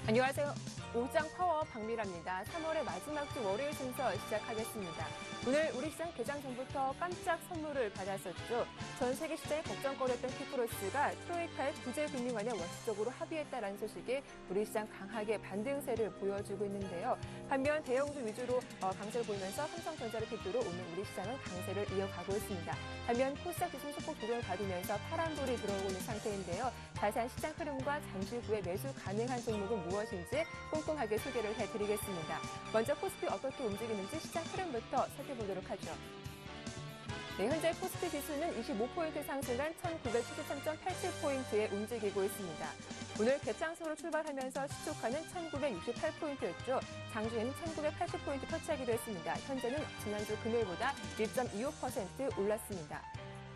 안녕하세요. 오장 파워 박미라입니다. 3월의 마지막 주 월요일 순서 시작하겠습니다. 오늘 우리 시장 개장 전부터 깜짝 선물을 받았었죠. 전 세계 시장에 걱정거렸던 키프로스가 트로이카의 구제금융안에 원칙적으로 합의했다라는 소식에 우리 시장 강하게 반등세를 보여주고 있는데요. 반면 대형주 위주로 강세를 보이면서 삼성전자를 필두로 오늘 우리 시장은 강세를 이어가고 있습니다. 반면 코스닥 지수 소폭 조정을 받으면서 파란불이 들어오고 있는 상태인데요. 자세한 시장 흐름과 잠시 후에 매수 가능한 종목은 무엇인지 꼼꼼하게 소개를 해드리겠습니다. 먼저 코스피 어떻게 움직이는지 시장 흐름부터 살펴보도록 하죠. 네, 현재 코스피 지수는 25포인트 상승한 1973.87포인트에 움직이고 있습니다. 오늘 개장소로 출발하면서 시초가는 1968포인트였죠. 장중에는 1980포인트 터치하기도 했습니다. 현재는 지난주 금요일보다 1.25% 올랐습니다.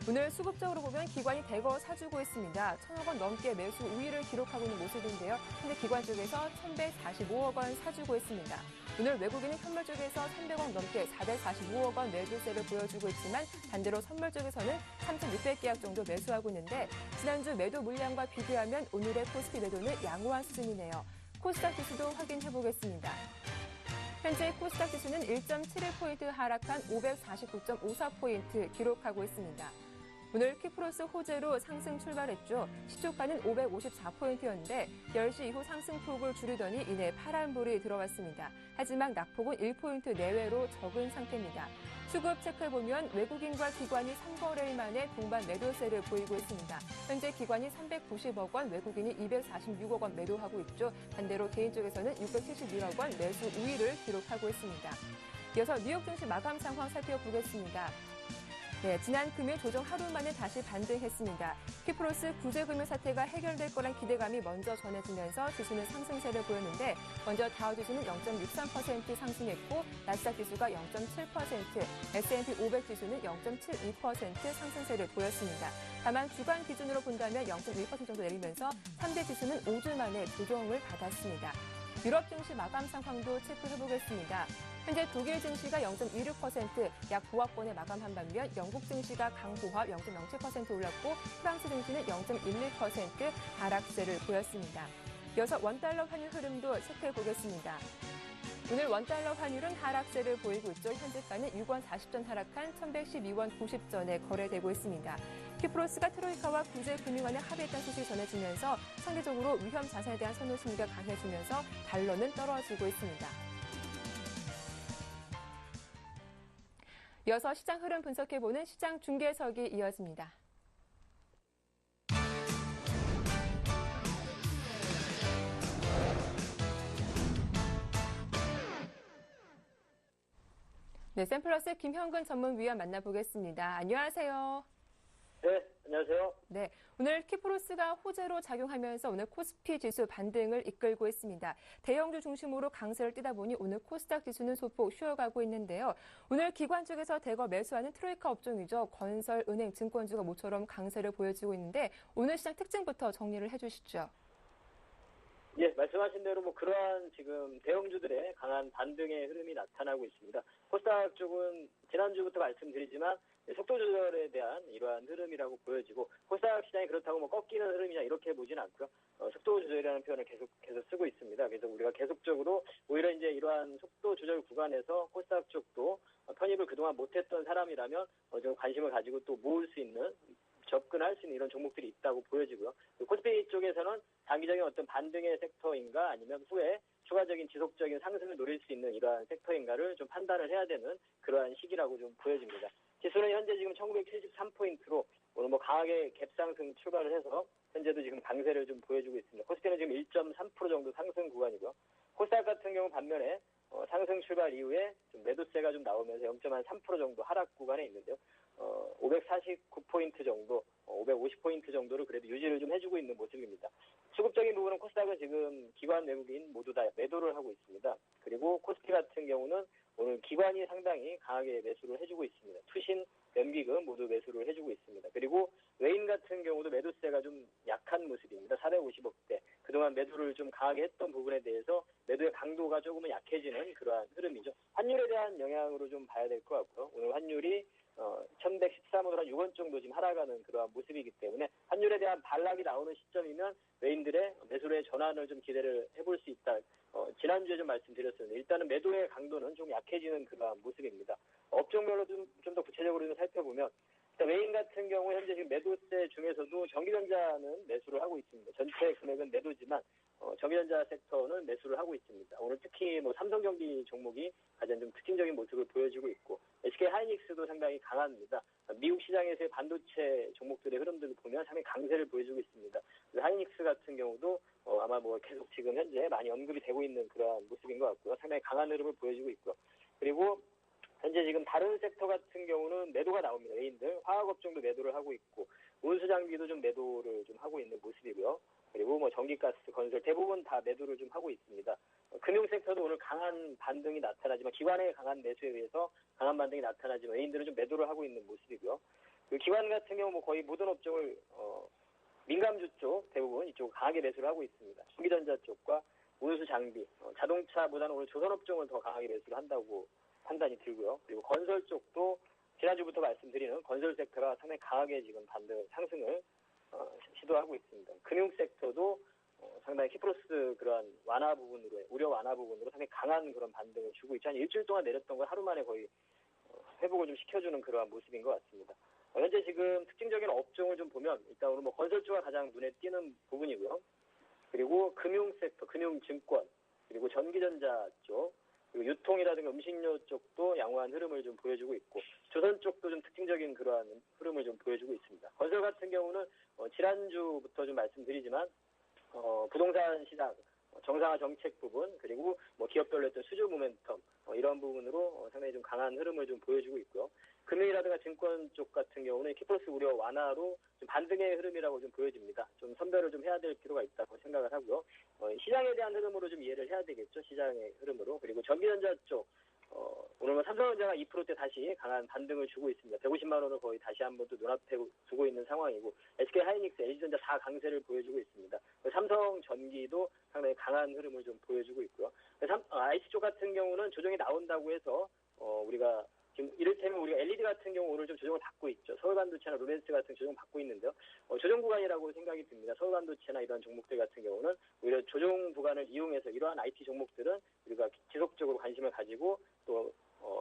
오늘 수급적으로 보면 기관이 대거 사주고 있습니다. 1,000억 원 넘게 매수 우위를 기록하고 있는 모습인데요. 현재 기관 쪽에서 1,145억 원 사주고 있습니다. 오늘 외국인은 현물 쪽에서 300억 넘게 445억 원 매도세를 보여주고 있지만 반대로 선물 쪽에서는 3,600계약 정도 매수하고 있는데 지난주 매도 물량과 비교하면 오늘의 코스피 매도는 양호한 수준이네요. 코스닥 지수도 확인해 보겠습니다. 현재 코스닥 지수는 1.71포인트 하락한 549.54포인트 기록하고 있습니다. 오늘 키프로스 호재로 상승 출발했죠. 시초가는 554포인트였는데 10시 이후 상승폭을 줄이더니 이내 파란불이 들어왔습니다. 하지만 낙폭은 1포인트 내외로 적은 상태입니다. 수급 체크해보면 외국인과 기관이 3거래일 만에 동반 매도세를 보이고 있습니다. 현재 기관이 390억 원, 외국인이 246억 원 매도하고 있죠. 반대로 개인 쪽에서는 671억 원 매수 우위를 기록하고 있습니다. 이어서 뉴욕 증시 마감 상황 살펴보겠습니다. 네, 지난 금요일 조정 하루 만에 다시 반등했습니다. 키프로스 구제금융 사태가 해결될 거란 기대감이 먼저 전해지면서 지수는 상승세를 보였는데 먼저 다우지수는 0.63% 상승했고 나스닥 지수가 0.7%, S&P 500 지수는 0.72% 상승세를 보였습니다. 다만 주간 기준으로 본다면 0.1% 정도 내리면서 3대 지수는 5주 만에 조정을 받았습니다. 유럽 증시 마감 상황도 체크해보겠습니다. 현재 독일 증시가 0.26%, 약 보합권에 마감한 반면 영국 증시가 강보합 0.07% 올랐고 프랑스 증시는 0.11% 하락세를 보였습니다. 이어서 원달러 환율 흐름도 체크해보겠습니다. 오늘 원달러 환율은 하락세를 보이고 있죠. 현재가는 6원 40전 하락한 1,112원 90전에 거래되고 있습니다. 키프로스가 트로이카와 구제금융안에 합의했다는 소식이 전해지면서 상대적으로 위험 자산에 대한 선호 심리가 강해지면서 달러는 떨어지고 있습니다. 이어서 시장 흐름 분석해보는 시장 중계석이 이어집니다. 네, 샘플러스의 김형근 전문위원 만나보겠습니다. 안녕하세요. 네, 안녕하세요. 네, 오늘 키프로스가 호재로 작용하면서 오늘 코스피 지수 반등을 이끌고 있습니다. 대형주 중심으로 강세를 띠다 보니 오늘 코스닥 지수는 소폭 쉬어가고 있는데요. 오늘 기관 쪽에서 대거 매수하는 트로이카 업종이죠. 건설, 은행, 증권주가 모처럼 강세를 보여주고 있는데 오늘 시장 특징부터 정리를 해주시죠. 예, 말씀하신 대로 그러한 지금 대형주들의 강한 반등의 흐름이 나타나고 있습니다. 코스닥 쪽은 지난주부터 말씀드리지만 속도 조절에 대한 이러한 흐름이라고 보여지고 코스닥 시장이 그렇다고 꺾이는 흐름이냐 이렇게 보지는 않고요. 속도 조절이라는 표현을 계속 쓰고 있습니다. 그래서 우리가 계속적으로 오히려 이제 이러한 속도 조절 구간에서 코스닥 쪽도 편입을 그동안 못했던 사람이라면 좀 관심을 가지고 또 모을 수 있는 접근할 수 있는 이런 종목들이 있다고 보여지고요. 코스피 쪽에서는 단기적인 어떤 반등의 섹터인가 아니면 후에 추가적인 지속적인 상승을 노릴 수 있는 이러한 섹터인가를 좀 판단을 해야 되는 그러한 시기라고 좀 보여집니다. 지수는 현재 지금 1973포인트로 오늘 강하게 갭상승 출발을 해서 현재도 지금 강세를 좀 보여주고 있습니다. 코스피는 지금 1.3% 정도 상승 구간이고요. 코스닥 같은 경우 반면에 상승 출발 이후에 좀 매도세가 좀 나오면서 0.3% 정도 하락 구간에 있는데요. 549포인트 정도, 550포인트 정도를 그래도 유지를 좀 해주고 있는 모습입니다. 수급적인 부분은 코스닥은 지금 기관 외국인 모두 다 매도를 하고 있습니다. 그리고 코스피 같은 경우는 오늘 기관이 상당히 강하게 매수를 해주고 있습니다. 투신, 연기금 모두 매수를 해주고 있습니다. 그리고 외인 같은 경우도 매도세가 좀 약한 모습입니다. 450억대. 그동안 매도를 좀 강하게 했던 부분에 대해서 매도의 강도가 조금은 약해지는 그러한 흐름이죠. 환율에 대한 영향으로 좀 봐야 될 것 같고요. 오늘 환율이 1113원으로 한 6원 정도 지금 하락하는 그러한 모습이기 때문에 환율에 대한 반락이 나오는 시점이면 외인들의 매수의 전환을 좀 기대를 해볼 수 있다. 지난주에 좀 말씀드렸었는데 일단은 매도의 강도는 좀 약해지는 그러한 모습입니다. 업종별로 좀 더 구체적으로 좀 살펴보면 일단 외인 같은 경우 현재 지금 매도세 중에서도 전기전자는 매수를 하고 있습니다. 전체 금액은 매도지만 전기전자 섹터는 매수를 하고 있습니다. 오늘 특히 뭐 삼성전기 종목이 가장 좀 특징적인 모습을 보여주고 있고 SK 하이닉스도 상당히 강합니다. 미국 시장에서의 반도체 종목들의 흐름들을 보면 상당히 강세를 보여주고 있습니다. 하이닉스 같은 경우도 아마 뭐 계속 지금 현재 많이 언급이 되고 있는 그러한 모습인 것 같고요. 상당히 강한 흐름을 보여주고 있고요. 그리고 현재 지금 다른 섹터 같은 경우는 매도가 나옵니다. 외인들 화학업종도 매도를 하고 있고 운수장비도 좀 매도를 좀 하고 있는 모습이고요. 그리고 뭐 전기가스, 건설 대부분 다 매도를 좀 하고 있습니다. 금융 섹터도 오늘 강한 반등이 나타나지만 기관의 강한 매수에 의해서 강한 반등이 나타나지만 외인들은 좀 매도를 하고 있는 모습이고요. 그 기관 같은 경우 뭐 거의 모든 업종을 민감주 쪽 대부분 이쪽 강하게 매수를 하고 있습니다. 전기전자 쪽과 운수장비, 자동차보다는 오늘 조선업종을 더 강하게 매수를 한다고 판단이 들고요. 그리고 건설 쪽도 지난주부터 말씀드리는 건설 섹터가 상당히 강하게 지금 반등 상승을 시도하고 있습니다. 금융 섹터도 상당히 키플러스 그런 완화 부분으로 우려 완화 부분으로 상당히 강한 그런 반등을 주고 있죠. 한 일주일 동안 내렸던 걸 하루 만에 거의 회복을 좀 시켜주는 그러한 모습인 것 같습니다. 현재 지금 특징적인 업종을 좀 보면 일단 오늘 뭐 건설 쪽가 가장 눈에 띄는 부분이고요. 그리고 금융 섹터, 금융증권, 그리고 전기전자 쪽, 그리고 유통이라든가 음식료 쪽도 양호한 흐름을 좀 보여주고 있고 조선 쪽도 좀 특징적인 그러한 흐름을 좀 보여주고 있습니다. 건설 같은 경우는 지난주부터 좀 말씀드리지만 부동산 시장 정상화 정책 부분 그리고 뭐 기업별로 했던 수주 모멘텀 이런 부분으로 상당히 좀 강한 흐름을 좀 보여주고 있고요. 금융이라든가 증권 쪽 같은 경우는 키플러스 우려 완화로 좀 반등의 흐름이라고 좀 보여집니다. 좀 선별을 좀 해야 될 필요가 있다고 생각을 하고요. 시장에 대한 흐름으로 좀 이해를 해야 되겠죠. 시장의 흐름으로. 그리고 전기전자 쪽 오늘 뭐 삼성전자가 2%대 다시 강한 반등을 주고 있습니다. 150만 원을 거의 다시 한번 또 눈앞에 두고 있는 상황이고 SK 하이닉스, LG전자 4강세를 보여주고 있습니다. 삼성전기도 상당히 강한 흐름을 좀 보여주고 있고요. IT 쪽 같은 경우는 조정이 나온다고 해서 우리가 지금 이를테면 우리가 LED 같은 경우 오늘 좀 조정을 받고 있죠. 서울반도체나 루멘스 같은 조정을 받고 있는데요. 조정 구간이라고 생각이 듭니다. 서울반도체나 이런 종목들 같은 경우는 오히려 조정 구간을 이용해서 이러한 IT 종목들은 우리가 지속적으로 관심을 가지고 또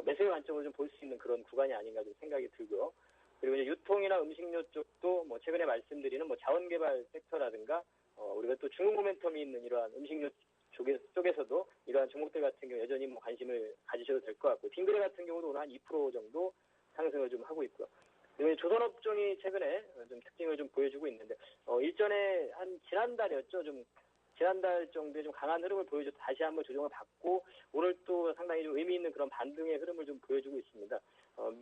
매수의 관점으로 좀 볼 수 있는 그런 구간이 아닌가 좀 생각이 들고요. 그리고 이제 유통이나 음식료 쪽도 뭐 최근에 말씀드리는 뭐 자원개발 섹터라든가 우리가 또 중국 모멘텀이 있는 이러한 음식료 쪽에서도 이러한 종목들 같은 경우 여전히 뭐 관심을 가지셔도 될 것 같고 딩그레 같은 경우도 오늘 한 2% 정도 상승을 좀 하고 있고요. 그리고 조선업종이 최근에 좀 특징을 좀 보여주고 있는데 일전에 한 지난달이었죠. 좀 지난달 정도에 좀 강한 흐름을 보여줘서 다시 한번 조정을 받고 오늘 또 상당히 좀 의미 있는 그런 반등의 흐름을 좀 보여주고 있습니다.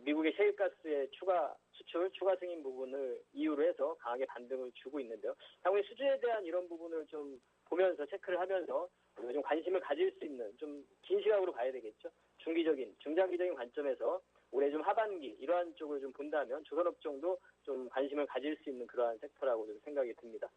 미국의 셰일가스의 추가 수출, 추가 승인 부분을 이유로 해서 강하게 반등을 주고 있는데요. 향후에 수주에 대한 이런 부분을 좀 보면서 체크를 하면서 좀 관심을 가질 수 있는 좀 긴 시각으로 봐야 되겠죠. 중기적인, 중장기적인 관점에서 올해 좀 하반기 이러한 쪽을 좀 본다면 조선업종도 좀 관심을 가질 수 있는 그러한 섹터라고 좀 생각이 듭니다.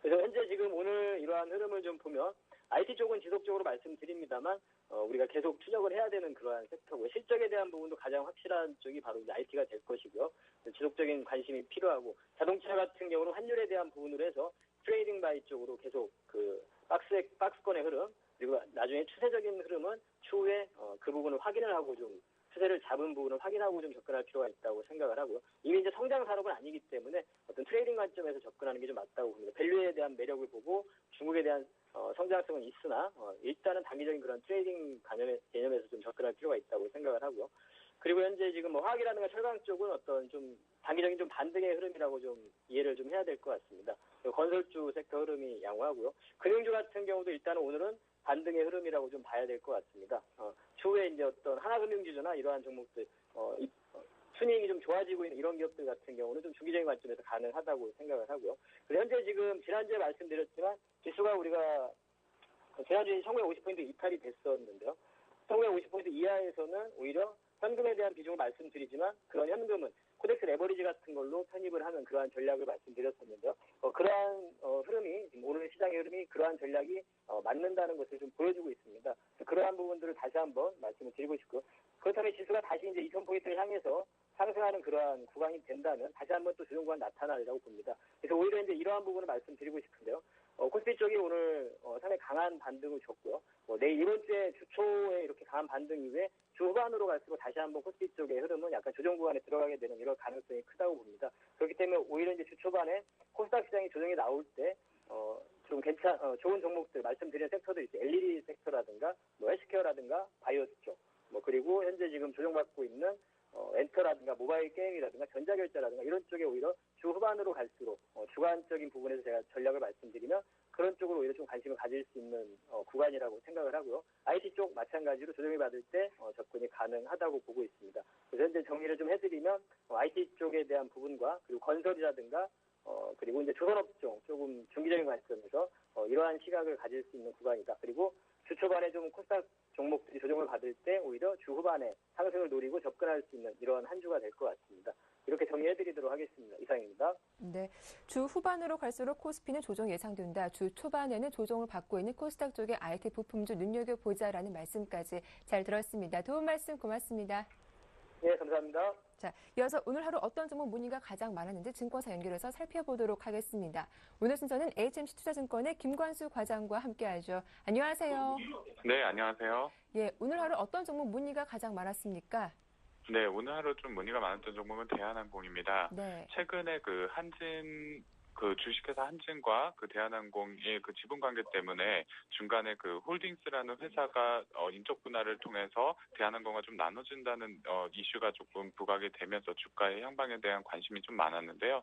그래서 현재 지금 오늘 이러한 흐름을 좀 보면 IT 쪽은 지속적으로 말씀드립니다만 우리가 계속 추적을 해야 되는 그러한 섹터고요. 실적에 대한 부분도 가장 확실한 쪽이 바로 이제 IT가 될 것이고요. 지속적인 관심이 필요하고 자동차 같은 경우는 환율에 대한 부분으로 해서 트레이딩 바이 쪽으로 계속 그 박스권의 흐름 그리고 나중에 추세적인 흐름은 추후에 그 부분을 확인을 하고 좀 추세를 잡은 부분을 확인하고 좀 접근할 필요가 있다고 생각을 하고요. 이미 이제 성장 산업은 아니기 때문에 어떤 트레이딩 관점에서 접근하는 게 좀 맞다고 봅니다. 밸류에 대한 매력을 보고 중국에 대한 성장성은 있으나 일단은 단기적인 그런 트레이딩 개념에서 좀 접근할 필요가 있다고 생각을 하고요. 그리고 현재 지금 뭐 화학이라든가 철강 쪽은 어떤 좀 단기적인 좀 반등의 흐름이라고 좀 이해를 좀 해야 될 것 같습니다. 건설주 섹터 흐름이 양호하고요. 금융주 같은 경우도 일단은 오늘은 반등의 흐름이라고 좀 봐야 될 것 같습니다. 추후에 이제 어떤 하나금융지주나 이러한 종목들 순이익이 좀 좋아지고 있는 이런 기업들 같은 경우는 좀 중기적인 관점에서 가능하다고 생각을 하고요. 그리고 현재 지금 지난주에 말씀드렸지만 지수가 우리가 지난주에 1950포인트 이탈이 됐었는데요. 1950포인트 이하에서는 오히려 현금에 대한 비중을 말씀드리지만 그런 현금은 코덱스 레버리지 같은 걸로 편입을 하는 그러한 전략을 말씀드렸었는데요. 그러한 흐름이 지금 오늘 시장의 흐름이 그러한 전략이 맞는다는 것을 좀 보여주고 있습니다. 그러한 부분들을 다시 한번 말씀을 드리고 싶고 그렇다면 지수가 다시 이제 2,000포인트를 향해서 상승하는 그러한 구간이 된다면 다시 한번 또 조정 구간 나타나리라고 봅니다. 그래서 오히려 이제 이러한 부분을 말씀드리고 싶은데요. 코스피 쪽이 오늘 상당히 강한 반등을 줬고요. 내일 이번 주에 주 초에 이렇게 강한 반등 이후에 주 후반으로 갈수록 다시 한번 코스피 쪽의 흐름은 약간 조정 구간에 들어가게 되는 이런 가능성이 크다고 봅니다. 그렇기 때문에 오히려 이제 주 초반에 코스닥 시장이 조정이 나올 때 좀 좋은 종목들 말씀드린 섹터들 있죠. LED 섹터라든가 헬스케어라든가 바이오스 쪽 그리고 현재 지금 조정받고 있는 엔터라든가 모바일 게임이라든가 전자결제라든가 이런 쪽에 오히려 주 후반으로 갈수록 주관적인 부분에서 제가 전략을 말씀드리면 그런 쪽으로 오히려 좀 관심을 가질 수 있는 구간이라고 생각을 하고요. IT 쪽 마찬가지로 조정이 받을 때 접근이 가능하다고 보고 있습니다. 그래서 현재 정리를 좀 해드리면 IT 쪽에 대한 부분과 그리고 건설이라든가 그리고 이제 조선업종 조금 중기적인 관점에서 이러한 시각을 가질 수 있는 구간이다. 그리고 주 초반에 좀 코스닥 종목들이 조정을 받을 때 오히려 주 후반에 상승을 노리고 접근할 수 있는 이런 한 주가 될 것 같습니다. 이렇게 정리해드리도록 하겠습니다. 이상입니다. 네, 주 후반으로 갈수록 코스피는 조정 예상된다. 주 초반에는 조정을 받고 있는 코스닥 쪽의 IT 부품주 눈여겨보자라는 말씀까지 잘 들었습니다. 도움 말씀 고맙습니다. 네, 감사합니다. 자, 이어서 오늘 하루 어떤 종목 문의가 가장 많았는지 증권사 연결해서 살펴보도록 하겠습니다. 오늘 순서는 HMC 투자증권의 김관수 과장과 함께하죠. 안녕하세요. 네, 안녕하세요. 예, 오늘 하루 어떤 종목 문의가 가장 많았습니까? 네, 오늘 하루 좀 문의가 많았던 종목은 대한항공입니다. 네. 최근에 주식회사 한진과 대한항공의 지분 관계 때문에 중간에 홀딩스라는 회사가 인적 분할을 통해서 대한항공과 좀 나눠진다는 이슈가 조금 부각이 되면서 주가의 향방에 대한 관심이 좀 많았는데요.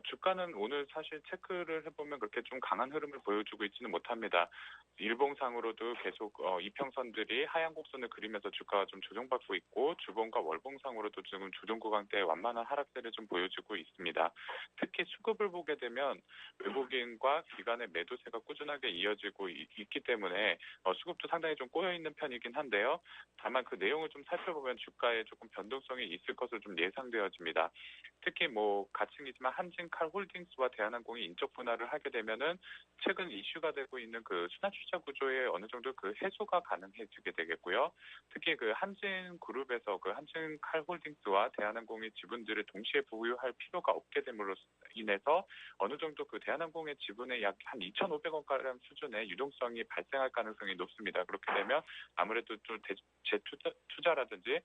주가는 오늘 사실 체크를 해보면 그렇게 좀 강한 흐름을 보여주고 있지는 못합니다. 일봉상으로도 계속 이평선들이 하향 곡선을 그리면서 주가가 좀 조정받고 있고 주봉과 월봉상으로도 지금 조정 구간대에 완만한 하락세를 좀 보여주고 있습니다. 특히 수급을 보게 되면 외국인과 기관의 매도세가 꾸준하게 이어지고 있기 때문에 수급도 상당히 좀 꼬여있는 편이긴 한데요. 다만 그 내용을 좀 살펴보면 주가에 조금 변동성이 있을 것으로 좀 예상되어집니다. 특히 가칭이지만 한진칼홀딩스와 대한항공이 인적 분할을 하게 되면은 최근 이슈가 되고 있는 순환투자 구조에 어느 정도 해소가 가능해지게 되겠고요. 특히 한진그룹에서 한진칼홀딩스와 대한항공의 지분들을 동시에 보유할 필요가 없게 됨으로 인해서 어느 정도 대한항공의 지분의 약 한 2,500원가량 수준의 유동성이 발생할 가능성이 높습니다. 그렇게 되면 아무래도 좀 재투자라든지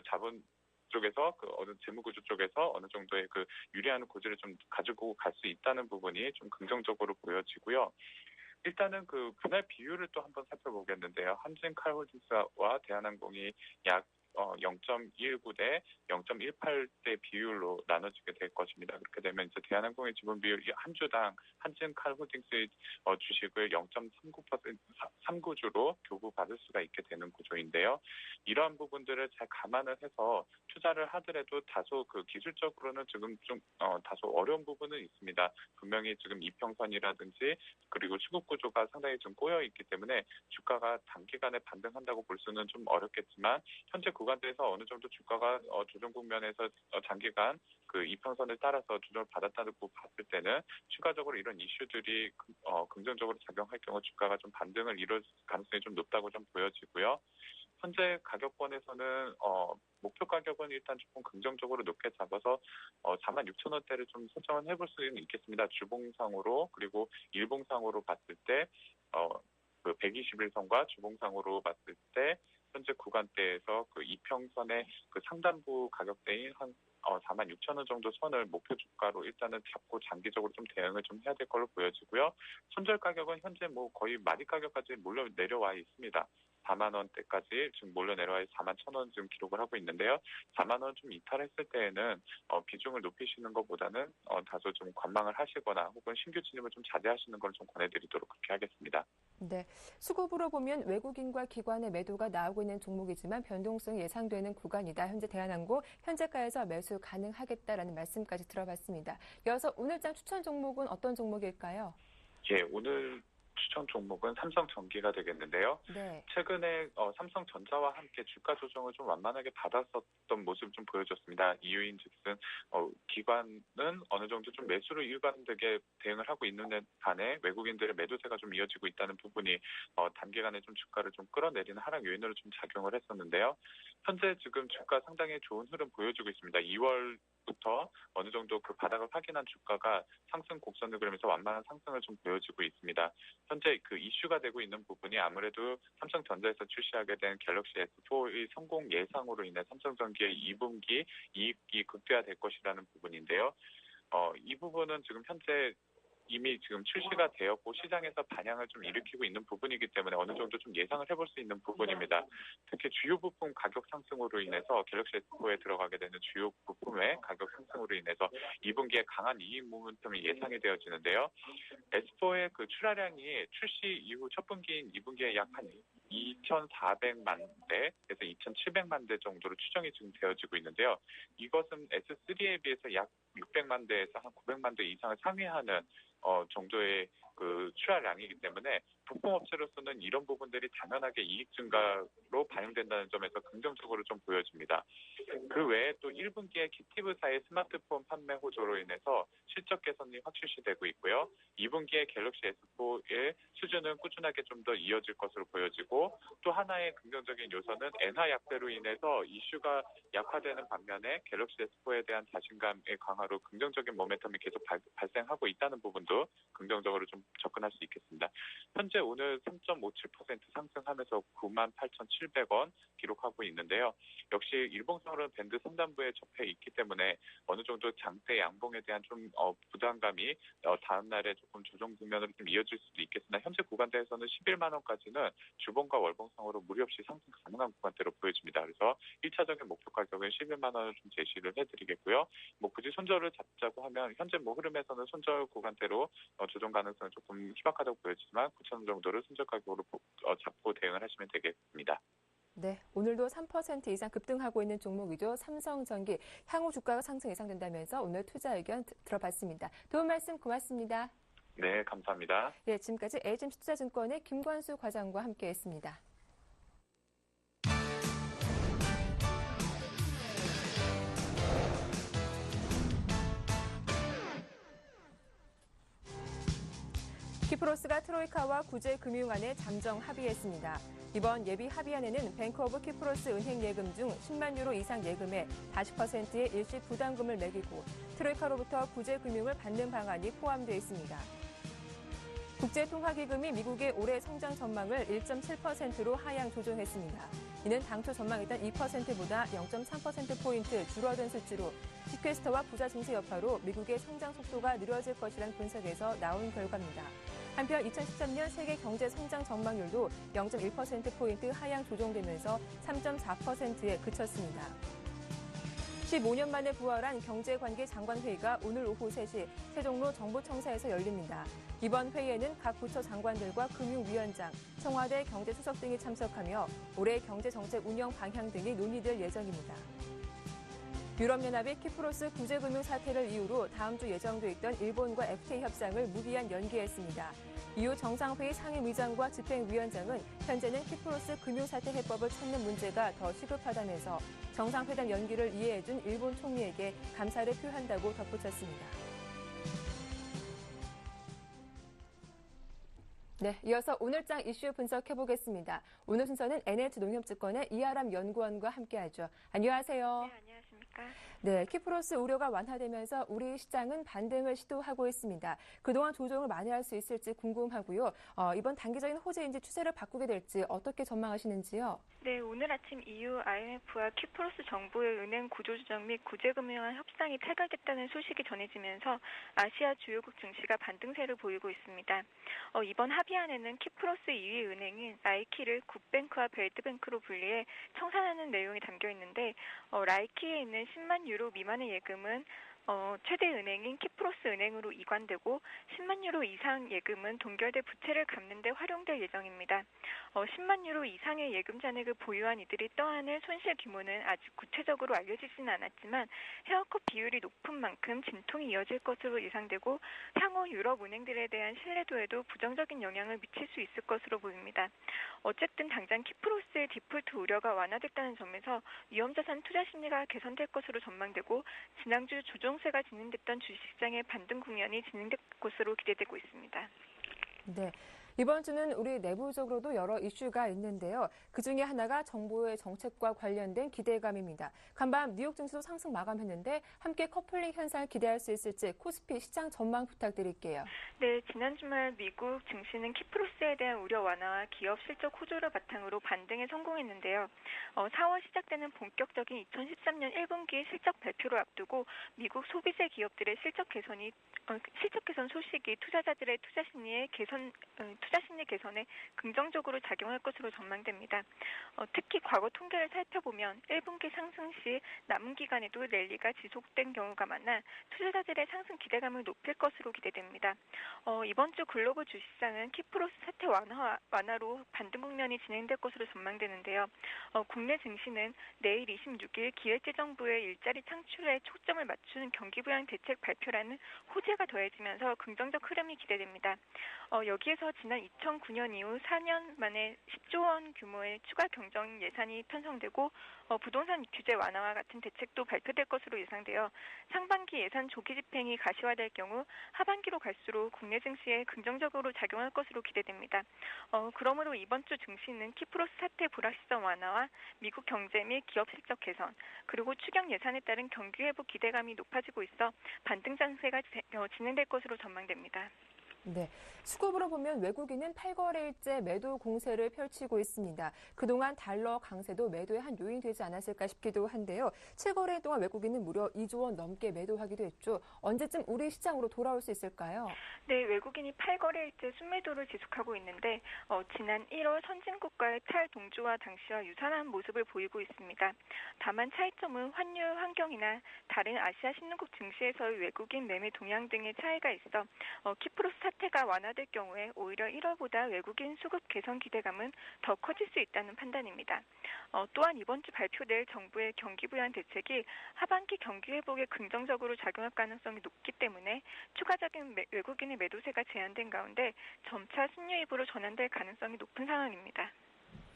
자본 쪽에서 어느 재무구조 쪽에서 어느 정도의 유리한 고지를 좀 가지고 갈 수 있다는 부분이 좀 긍정적으로 보여지고요. 일단은 분할 비율을 또 한번 살펴보겠는데요. 한진칼홀딩스와 대한항공이 약 0.19 대 0.18대 비율로 나눠지게 될 것입니다. 그렇게 되면 이제 대한항공의 지분 비율이 한 주당 한진칼홀딩스의 주식을 0.39주로 교부받을 수가 있게 되는 구조인데요. 이러한 부분들을 잘 감안을 해서 투자를 하더라도 다소 기술적으로는 지금 좀 다소 어려운 부분은 있습니다. 분명히 지금 이평선이라든지 그리고 수급 구조가 상당히 좀 꼬여 있기 때문에 주가가 단기간에 반등한다고 볼 수는 좀 어렵겠지만 현재 구간대에서 어느 정도 주가가 조정 국면에서 장기간 이평선을 따라서 조정을 받았다고 봤을 때는 추가적으로 이런 이슈들이 긍정적으로 작용할 경우 주가가 좀 반등을 이룰 가능성이 좀 높다고 좀 보여지고요. 현재 가격권에서는 목표 가격은 일단 조금 긍정적으로 높게 잡아서 46,000원대를 좀 설정을 해볼 수는 있겠습니다. 주봉상으로 그리고 일봉상으로 봤을 때 121선과 주봉상으로 봤을 때 현재 구간대에서 이평선의 상단부 가격대인 한 46,000원 정도 선을 목표 주가로 일단은 잡고 장기적으로 좀 대응을 좀 해야 될 걸로 보여지고요. 손절 가격은 현재 거의 마디 가격까지 몰려 내려와 있습니다. 4만 원대까지 지금 몰려 내려와 4만 1,000원 지금 기록을 하고 있는데요. 4만 원 좀 이탈했을 때에는 비중을 높이시는 것보다는 다소 좀 관망을 하시거나 혹은 신규 진입을 좀 자제하시는 걸 좀 권해드리도록 그렇게 하겠습니다. 네, 수급으로 보면 외국인과 기관의 매도가 나오고 있는 종목이지만 변동성이 예상되는 구간이다. 현재 대한항공 현재가에서 매수 가능하겠다라는 말씀까지 들어봤습니다. 이어서 오늘장 추천 종목은 어떤 종목일까요? 예, 오늘 추천 종목은 삼성전기가 되겠는데요. 네. 최근에 삼성전자와 함께 주가 조정을 좀 완만하게 받았었던 모습 좀 보여줬습니다. 이유인즉슨 기관은 어느 정도 좀 매수로 일관되게 대응을 하고 있는 반에 외국인들의 매도세가 좀 이어지고 있다는 부분이 단기간에 좀 주가를 좀 끌어내리는 하락 요인으로 좀 작용을 했었는데요. 현재 지금 주가 상당히 좋은 흐름 보여주고 있습니다. 2월부터 어느 정도 그 바닥을 확인한 주가가 상승 곡선을 그리면서 완만한 상승을 좀 보여주고 있습니다. 현재 그 이슈가 되고 있는 부분이 아무래도 삼성전자에서 출시하게 된 갤럭시 S4의 성공 예상으로 인해 삼성전기의 2분기 이익이 극대화될 것이라는 부분인데요. 이 부분은 지금 현재 이미 지금 출시가 되었고 시장에서 반향을 좀 일으키고 있는 부분이기 때문에 어느 정도 좀 예상을 해볼 수 있는 부분입니다. 특히 주요 부품 가격 상승으로 인해서 갤럭시 S4에 들어가게 되는 주요 부품의 가격 상승으로 인해서 2분기에 강한 이익 모멘텀이 예상이 되어지는데요. S4의 그 출하량이 출시 이후 첫 분기인 2분기에 약 한 2,400만 대에서 2,700만 대 정도로 추정이 지금 되어지고 있는데요. 이것은 S3에 비해서 약 600만 대에서 한 900만 대 이상을 상회하는 정도의 그 출하량이기 때문에 부품업체로서는 이런 부분들이 당연하게 이익 증가로 반영된다는 점에서 긍정적으로 좀 보여집니다. 그 외에 또 1분기에 키티브사의 스마트폰 판매 호조로 인해서 실적 개선이 확실시되고 있고요. 2분기에 갤럭시 S4의 수준은 꾸준하게 좀 더 이어질 것으로 보여지고 또 하나의 긍정적인 요소는 엔화 약세로 인해서 이슈가 약화되는 반면에 갤럭시 S4에 대한 자신감의 강화로 긍정적인 모멘텀이 계속 발생하고 있다는 부분도 긍정적으로 좀 접근할 수 있겠습니다. 현재 오늘 3.57% 상승하면서 98,700원 기록하고 있는데요. 역시 일봉상으로는 밴드 상단부에 접해 있기 때문에 어느 정도 장대 양봉에 대한 좀 부담감이 다음 날에 조금 조정 국면으로 좀 이어질 수도 있겠으나 현재 구간대에서는 11만 원까지는 주봉과 월봉상으로 무리 없이 상승 가능한 구간대로 보여집니다. 그래서 1차적인 목표 가격은 11만 원을 좀 제시를 해드리겠고요. 굳이 손절을 잡자고 하면 현재 흐름에서는 손절 구간대로 조정 가능성은 조금 희박하다고 보여지지만 9,000원 정도를 손절 가격으로 잡고 대응을 하시면 되겠습니다. 네, 오늘도 3% 이상 급등하고 있는 종목이죠. 삼성전기 향후 주가가 상승 예상된다면서 오늘 투자 의견 들어봤습니다. 도움 말씀 고맙습니다. 네, 감사합니다. 네, 지금까지 HMC 투자증권의 김관수 과장과 함께했습니다. 키프로스가 트로이카와 구제금융안에 잠정 합의했습니다. 이번 예비 합의안에는 뱅크 오브 키프로스 은행 예금 중 10만 유로 이상 예금에 40%의 일시 부담금을 매기고 트로이카로부터 구제금융을 받는 방안이 포함되어 있습니다. 국제통화기금이 미국의 올해 성장 전망을 1.7%로 하향 조정했습니다. 이는 당초 전망했던 2%보다 0.3%포인트 줄어든 수치로 시퀘스터와 부자 증시 여파로 미국의 성장 속도가 느려질 것이라는 분석에서 나온 결과입니다. 한편 2013년 세계 경제 성장 전망률도 0.1%포인트 하향 조정되면서 3.4%에 그쳤습니다. 15년 만에 부활한 경제관계 장관회의가 오늘 오후 3시 세종로 정보청사에서 열립니다. 이번 회의에는 각 부처 장관들과 금융위원장, 청와대 경제수석 등이 참석하며 올해 경제정책 운영 방향 등이 논의될 예정입니다. 유럽연합이 키프로스 구제금융 사태를 이유로 다음 주 예정돼 있던 일본과 FTA 협상을 무기한 연기했습니다. 이후 정상회의 상임의장과 집행위원장은 현재는 키프로스 금융사태 해법을 찾는 문제가 더 시급하다면서 정상회담 연기를 이해해준 일본 총리에게 감사를 표한다고 덧붙였습니다. 네, 이어서 오늘장 이슈 분석해보겠습니다. 오늘 순서는 NH농협증권의 이하람 연구원과 함께하죠. 안녕하세요. 네, 안녕하십니까. 네, 키프로스 우려가 완화되면서 우리 시장은 반등을 시도하고 있습니다. 그동안 조정을 만회할 수 있을지 궁금하고요. 이번 단기적인 호재인지 추세를 바꾸게 될지 어떻게 전망하시는지요? 네, 오늘 아침 EU IMF와 키프로스 정부의 은행 구조조정 및 구제금융안 협상이 타결됐다는 소식이 전해지면서 아시아 주요국 증시가 반등세를 보이고 있습니다. 이번 합의안에는 키프로스 2위 은행인 라이키를 굿뱅크와 벨트뱅크로 분리해 청산하는 내용이 담겨 있는데 라이키에 있는 10만 유로 미만의 예금은 최대 은행인 키프로스 은행으로 이관되고 10만 유로 이상 예금은 동결대 부채를 갚는 데 활용될 예정입니다. 10만 유로 이상의 예금 잔액을 보유한 이들이 떠안을 손실 규모는 아직 구체적으로 알려지지는 않았지만 헤어컷 비율이 높은 만큼 진통이 이어질 것으로 예상되고 향후 유럽 은행들에 대한 신뢰도에도 부정적인 영향을 미칠 수 있을 것으로 보입니다. 어쨌든 당장 키프로스의 디폴트 우려가 완화됐다는 점에서 위험자산 투자 심리가 개선될 것으로 전망되고 지난주 조정세가 진행됐던 주식시장의 반등 국면이 진행될 것으로 기대되고 있습니다. 네. 이번 주는 우리 내부적으로도 여러 이슈가 있는데요. 그중에 하나가 정부의 정책과 관련된 기대감입니다. 간밤 뉴욕 증시도 상승 마감했는데 함께 커플링 현상을 기대할 수 있을지 코스피 시장 전망 부탁드릴게요. 네, 지난 주말 미국 증시는 키프로스에 대한 우려 완화와 기업 실적 호조를 바탕으로 반등에 성공했는데요. 4월 시작되는 본격적인 2013년 1분기 실적 발표를 앞두고 미국 소비재 기업들의 실적 개선 소식이 투자자들의 투자 심리 개선에 긍정적으로 작용할 것으로 전망됩니다. 특히 과거 통계를 살펴보면 1분기 상승 시 남은 기간에도 랠리가 지속된 경우가 많아 투자자들의 상승 기대감을 높일 것으로 기대됩니다. 이번 주 글로벌 주식시장은 키프로스 사태 완화로 반등 국면이 진행될 것으로 전망되는데요. 국내 증시는 내일 26일 기획재정부의 일자리 창출에 초점을 맞추는 경기부양 대책 발표라는 호재가 더해지면서 긍정적 흐름이 기대됩니다. 여기에서 지난 2009년 이후 4년 만에 10조 원 규모의 추가 경정 예산이 편성되고 부동산 규제 완화와 같은 대책도 발표될 것으로 예상되어 상반기 예산 조기 집행이 가시화될 경우 하반기로 갈수록 국내 증시에 긍정적으로 작용할 것으로 기대됩니다. 그러므로 이번 주 증시는 키프로스 사태 불확실성 완화와 미국 경제 및 기업 실적 개선, 그리고 추경 예산에 따른 경기 회복 기대감이 높아지고 있어 반등 장세가 진행될 것으로 전망됩니다. 네, 수급으로 보면 외국인은 8거래일째 매도 공세를 펼치고 있습니다. 그동안 달러 강세도 매도의 한 요인이 되지 않았을까 싶기도 한데요. 7거래일 동안 외국인은 무려 2조 원 넘게 매도하기도 했죠. 언제쯤 우리 시장으로 돌아올 수 있을까요? 네, 외국인이 8거래일째 순매도를 지속하고 있는데 지난 1월 선진국과의 탈동조화 당시와 유사한 모습을 보이고 있습니다. 다만 차이점은 환율 환경이나 다른 아시아 신흥국 증시에서의 외국인 매매 동향 등의 차이가 있어 키프로스 사태가 완화될 경우에 오히려 1월보다 외국인 수급 개선 기대감은 더 커질 수 있다는 판단입니다. 또한 이번 주 발표될 정부의 경기 부양 대책이 하반기 경기 회복에 긍정적으로 작용할 가능성이 높기 때문에 추가적인 외국인의 매도세가 제한된 가운데 점차 순유입으로 전환될 가능성이 높은 상황입니다.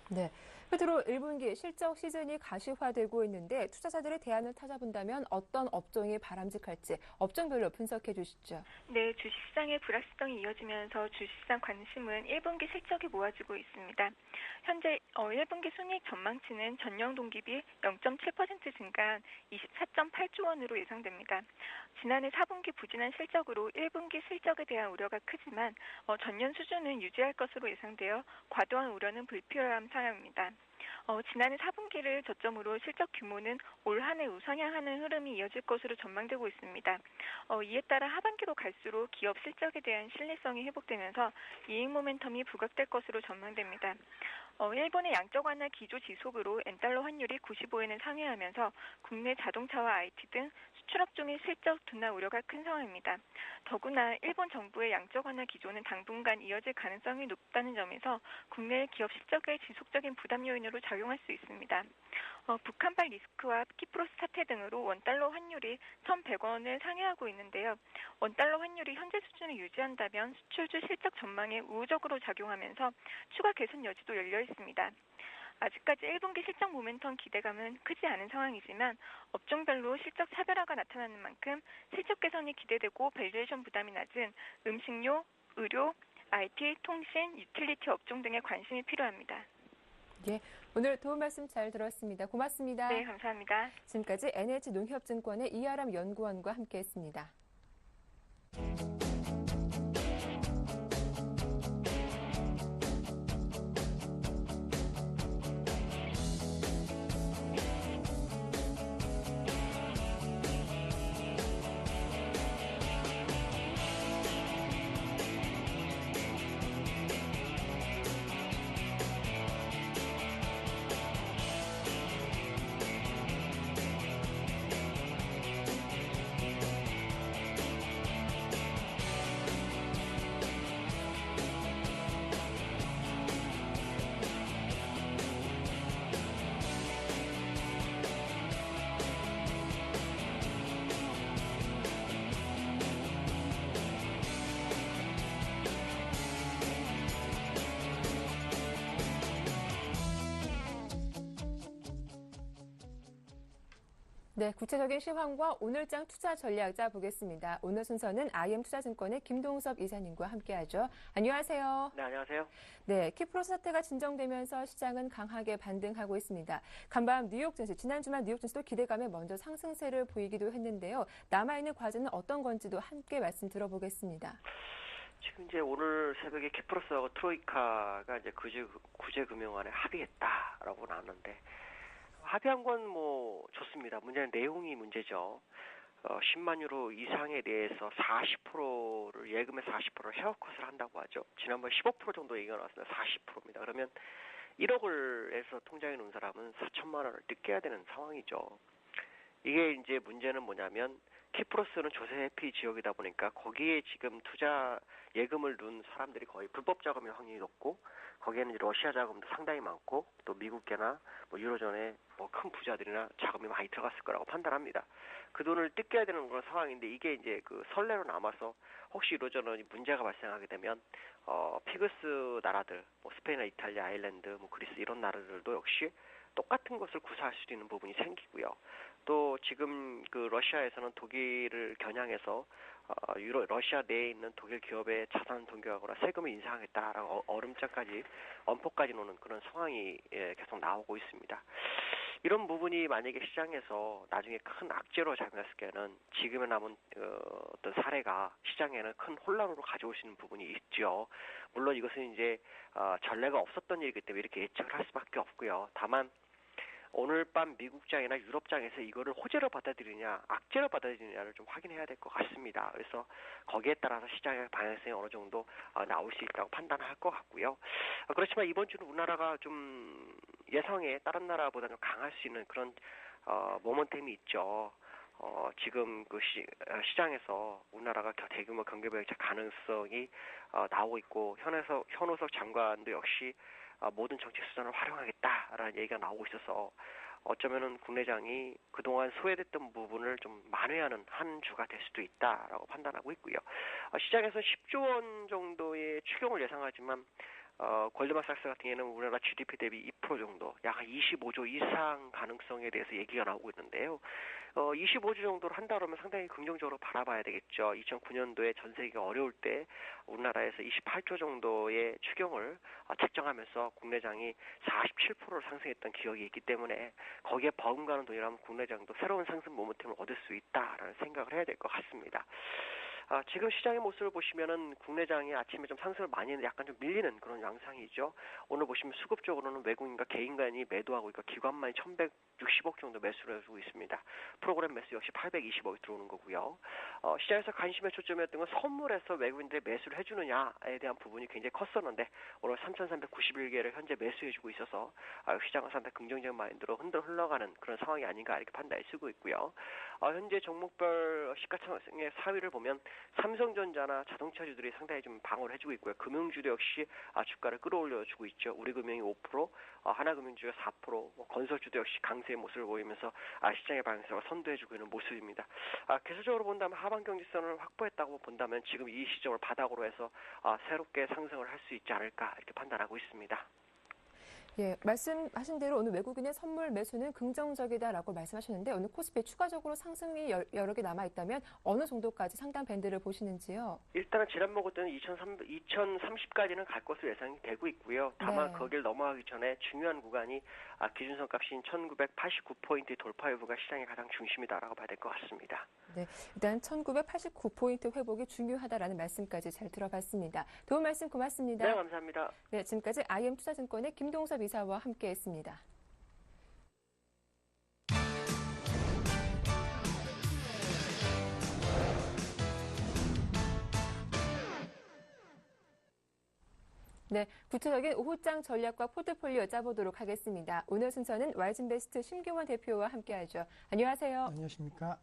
네. 끝으로 1분기 실적 시즌이 가시화되고 있는데 투자자들의 대안을 찾아본다면 어떤 업종이 바람직할지 업종별로 분석해 주시죠. 네, 주식시장의 불확실성이 이어지면서 주식시장 관심은 1분기 실적이 모아지고 있습니다. 현재 1분기 순이익 전망치는 전년 동기비 0.7% 증가한 24.8조 원으로 예상됩니다. 지난해 4분기 부진한 실적으로 1분기 실적에 대한 우려가 크지만 전년 수준은 유지할 것으로 예상되어 과도한 우려는 불필요한 상황입니다. 지난해 4분기를 저점으로 실적 규모는 올 한 해 우상향하는 흐름이 이어질 것으로 전망되고 있습니다. 이에 따라 하반기로 갈수록 기업 실적에 대한 신뢰성이 회복되면서 이익 모멘텀이 부각될 것으로 전망됩니다. 일본의 양적 완화 기조 지속으로 엔달러 환율이 95엔을 상회하면서 국내 자동차와 IT 등 수출업종의 실적 둔화 우려가 큰 상황입니다. 더구나 일본 정부의 양적 완화 기조는 당분간 이어질 가능성이 높다는 점에서 국내 기업 실적의 지속적인 부담 요인으로 작용할 수 있습니다. 북한발 리스크와 키프로스 사태 등으로 원달러 환율이 1,100원을 상회하고 있는데요. 원달러 환율이 현재 수준을 유지한다면 수출주 실적 전망에 우호적으로 작용하면서 추가 개선 여지도 열려 있습니다. 아직까지 1분기 실적 모멘텀 기대감은 크지 않은 상황이지만 업종별로 실적 차별화가 나타나는 만큼 실적 개선이 기대되고 밸류에이션 부담이 낮은 음식료, 의료, IT, 통신, 유틸리티 업종 등에 관심이 필요합니다. 예, 오늘 도움 말씀 잘 들었습니다. 고맙습니다. 네, 감사합니다. 지금까지 NH농협증권의 이하람 연구원과 함께했습니다. 네, 구체적인 시황과 오늘장 투자 전략 짜보겠습니다. 오늘 순서는 IM투자증권의 김동섭 이사님과 함께하죠. 안녕하세요. 네, 안녕하세요. 네, 키프로스 사태가 진정되면서 시장은 강하게 반등하고 있습니다. 간밤 뉴욕 증시, 지난 주말 뉴욕 증시도 기대감에 먼저 상승세를 보이기도 했는데요. 남아있는 과제는 어떤 건지도 함께 말씀 들어보겠습니다. 지금 이제 오늘 새벽에 키프로스하고 트로이카가 이제 구제금융안에 합의했다라고 나왔는데, 합의한 건 뭐 좋습니다. 문제는 내용이 문제죠. 10만 유로 이상에 대해서 40%를 예금의 40%를 헤어컷을 한다고 하죠. 지난번 15% 정도 얘기가 나왔습니다. 40%입니다. 그러면 1억을 해서 통장에 넣은 사람은 4천만 원을 뜯겨야 되는 상황이죠. 이게 이제 문제는 뭐냐면 키프로스는 조세 회피 지역이다 보니까 거기에 지금 투자 예금을 넣은 사람들이 거의 불법 자금의 확률이 높고, 거기에는 러시아 자금도 상당히 많고, 또 미국계나 뭐 유로존에 뭐 큰 부자들이나 자금이 많이 들어갔을 거라고 판단합니다. 그 돈을 뜯겨야 되는 그런 상황인데, 이게 이제 그 선례로 남아서 혹시 유로존이 문제가 발생하게 되면 피그스 나라들, 뭐 스페인이나 이탈리아, 아일랜드, 뭐 그리스 이런 나라들도 역시 똑같은 것을 구사할 수 있는 부분이 생기고요. 또 지금 그 러시아에서는 독일을 겨냥해서 러시아 내에 있는 독일 기업의 자산 동결하거나 세금을 인상하겠다라고 얼음장까지 엄포까지 노는 그런 상황이 계속 나오고 있습니다. 이런 부분이 만약에 시장에서 나중에 큰 악재로 작용했을 때는 지금에 남은 어떤 사례가 시장에는 큰 혼란으로 가져올 수 있는 부분이 있죠. 물론 이것은 이제 전례가 없었던 일이기 때문에 이렇게 예측을 할 수밖에 없고요. 다만 오늘 밤 미국장이나 유럽장에서 이거를 호재로 받아들이냐 악재로 받아들이냐를 좀 확인해야 될 것 같습니다. 그래서 거기에 따라서 시장의 방향성이 어느 정도 나올 수 있다고 판단할 것 같고요. 그렇지만 이번 주는 우리나라가 좀 예상에 다른 나라보다는 강할 수 있는 그런 모멘텀이 있죠. 지금 그 시장에서 우리나라가 대규모 경제부양책 가능성이 나오고 있고, 현우석 장관도 역시 모든 정치 수단을 활용하겠다라는 얘기가 나오고 있어서 어쩌면은 국내장이 그동안 소외됐던 부분을 좀 만회하는 한 주가 될 수도 있다라고 판단하고 있고요. 시장에서 10조 원 정도의 추경을 예상하지만 골드만삭스 같은 경우에는 우리나라 GDP 대비 2% 정도, 약 25조 이상 가능성에 대해서 얘기가 나오고 있는데요. 25조 정도를 한다 그러면 상당히 긍정적으로 바라봐야 되겠죠. 2009년도에 전 세계가 어려울 때 우리나라에서 28조 정도의 추경을 책정하면서 국내장이 47%를 상승했던 기억이 있기 때문에 거기에 버금가는 돈이라면 국내장도 새로운 상승 모멘텀을 얻을 수 있다라는 생각을 해야 될 것 같습니다. 지금 시장의 모습을 보시면은 국내장이 아침에 좀 상승을 많이 했는데 약간 좀 밀리는 그런 양상이죠. 오늘 보시면 수급적으로는 외국인과 개인간이 매도하고 있고 기관만이 1,160억 정도 매수를 해주고 있습니다. 프로그램 매수 역시 820억이 들어오는 거고요. 시장에서 관심의 초점이었던 건 선물에서 외국인들이 매수를 해주느냐에 대한 부분이 굉장히 컸었는데 오늘 3,391개를 현재 매수해주고 있어서 시장은 상당히 긍정적인 마인드로 흘러가는 그런 상황이 아닌가 이렇게 판단이 쓰고 있고요. 현재 종목별 시가총액의 4위를 보면 삼성전자나 자동차주들이 상당히 좀 방어를 해주고 있고요. 금융주도 역시 주가를 끌어올려주고 있죠. 우리금융이 5%, 하나금융주가 4%, 건설주도 역시 강세의 모습을 보이면서 시장의 방향성을 선도해주고 있는 모습입니다. 계속적으로 본다면 하방 경직선을 확보했다고 본다면 지금 이 시점을 바닥으로 해서 새롭게 상승을 할 수 있지 않을까 이렇게 판단하고 있습니다. 예, 말씀하신 대로 오늘 외국인의 선물 매수는 긍정적이다라고 말씀하셨는데 오늘 코스피에 추가적으로 상승이 여러 개 남아있다면 어느 정도까지 상당 밴드를 보시는지요? 일단은 지난 먹었던 2030까지는 갈 것으로 예상이 되고 있고요. 다만 네. 거길 넘어가기 전에 중요한 구간이 기준선 값인 1989포인트 돌파 여부가 시장의 가장 중심이다라고 봐야 될 것 같습니다. 네, 일단 1989포인트 회복이 중요하다라는 말씀까지 잘 들어봤습니다. 도움 말씀 고맙습니다. 네, 감사합니다. 네, 지금까지 IM투자증권의 김동섭 이사와 함께했습니다. 네, 구체적인 오후장 전략과 포트폴리오 짜보도록 하겠습니다. 오늘 순서는 와이즌베스트 심경원 대표와 함께하죠. 안녕하세요. 안녕하십니까.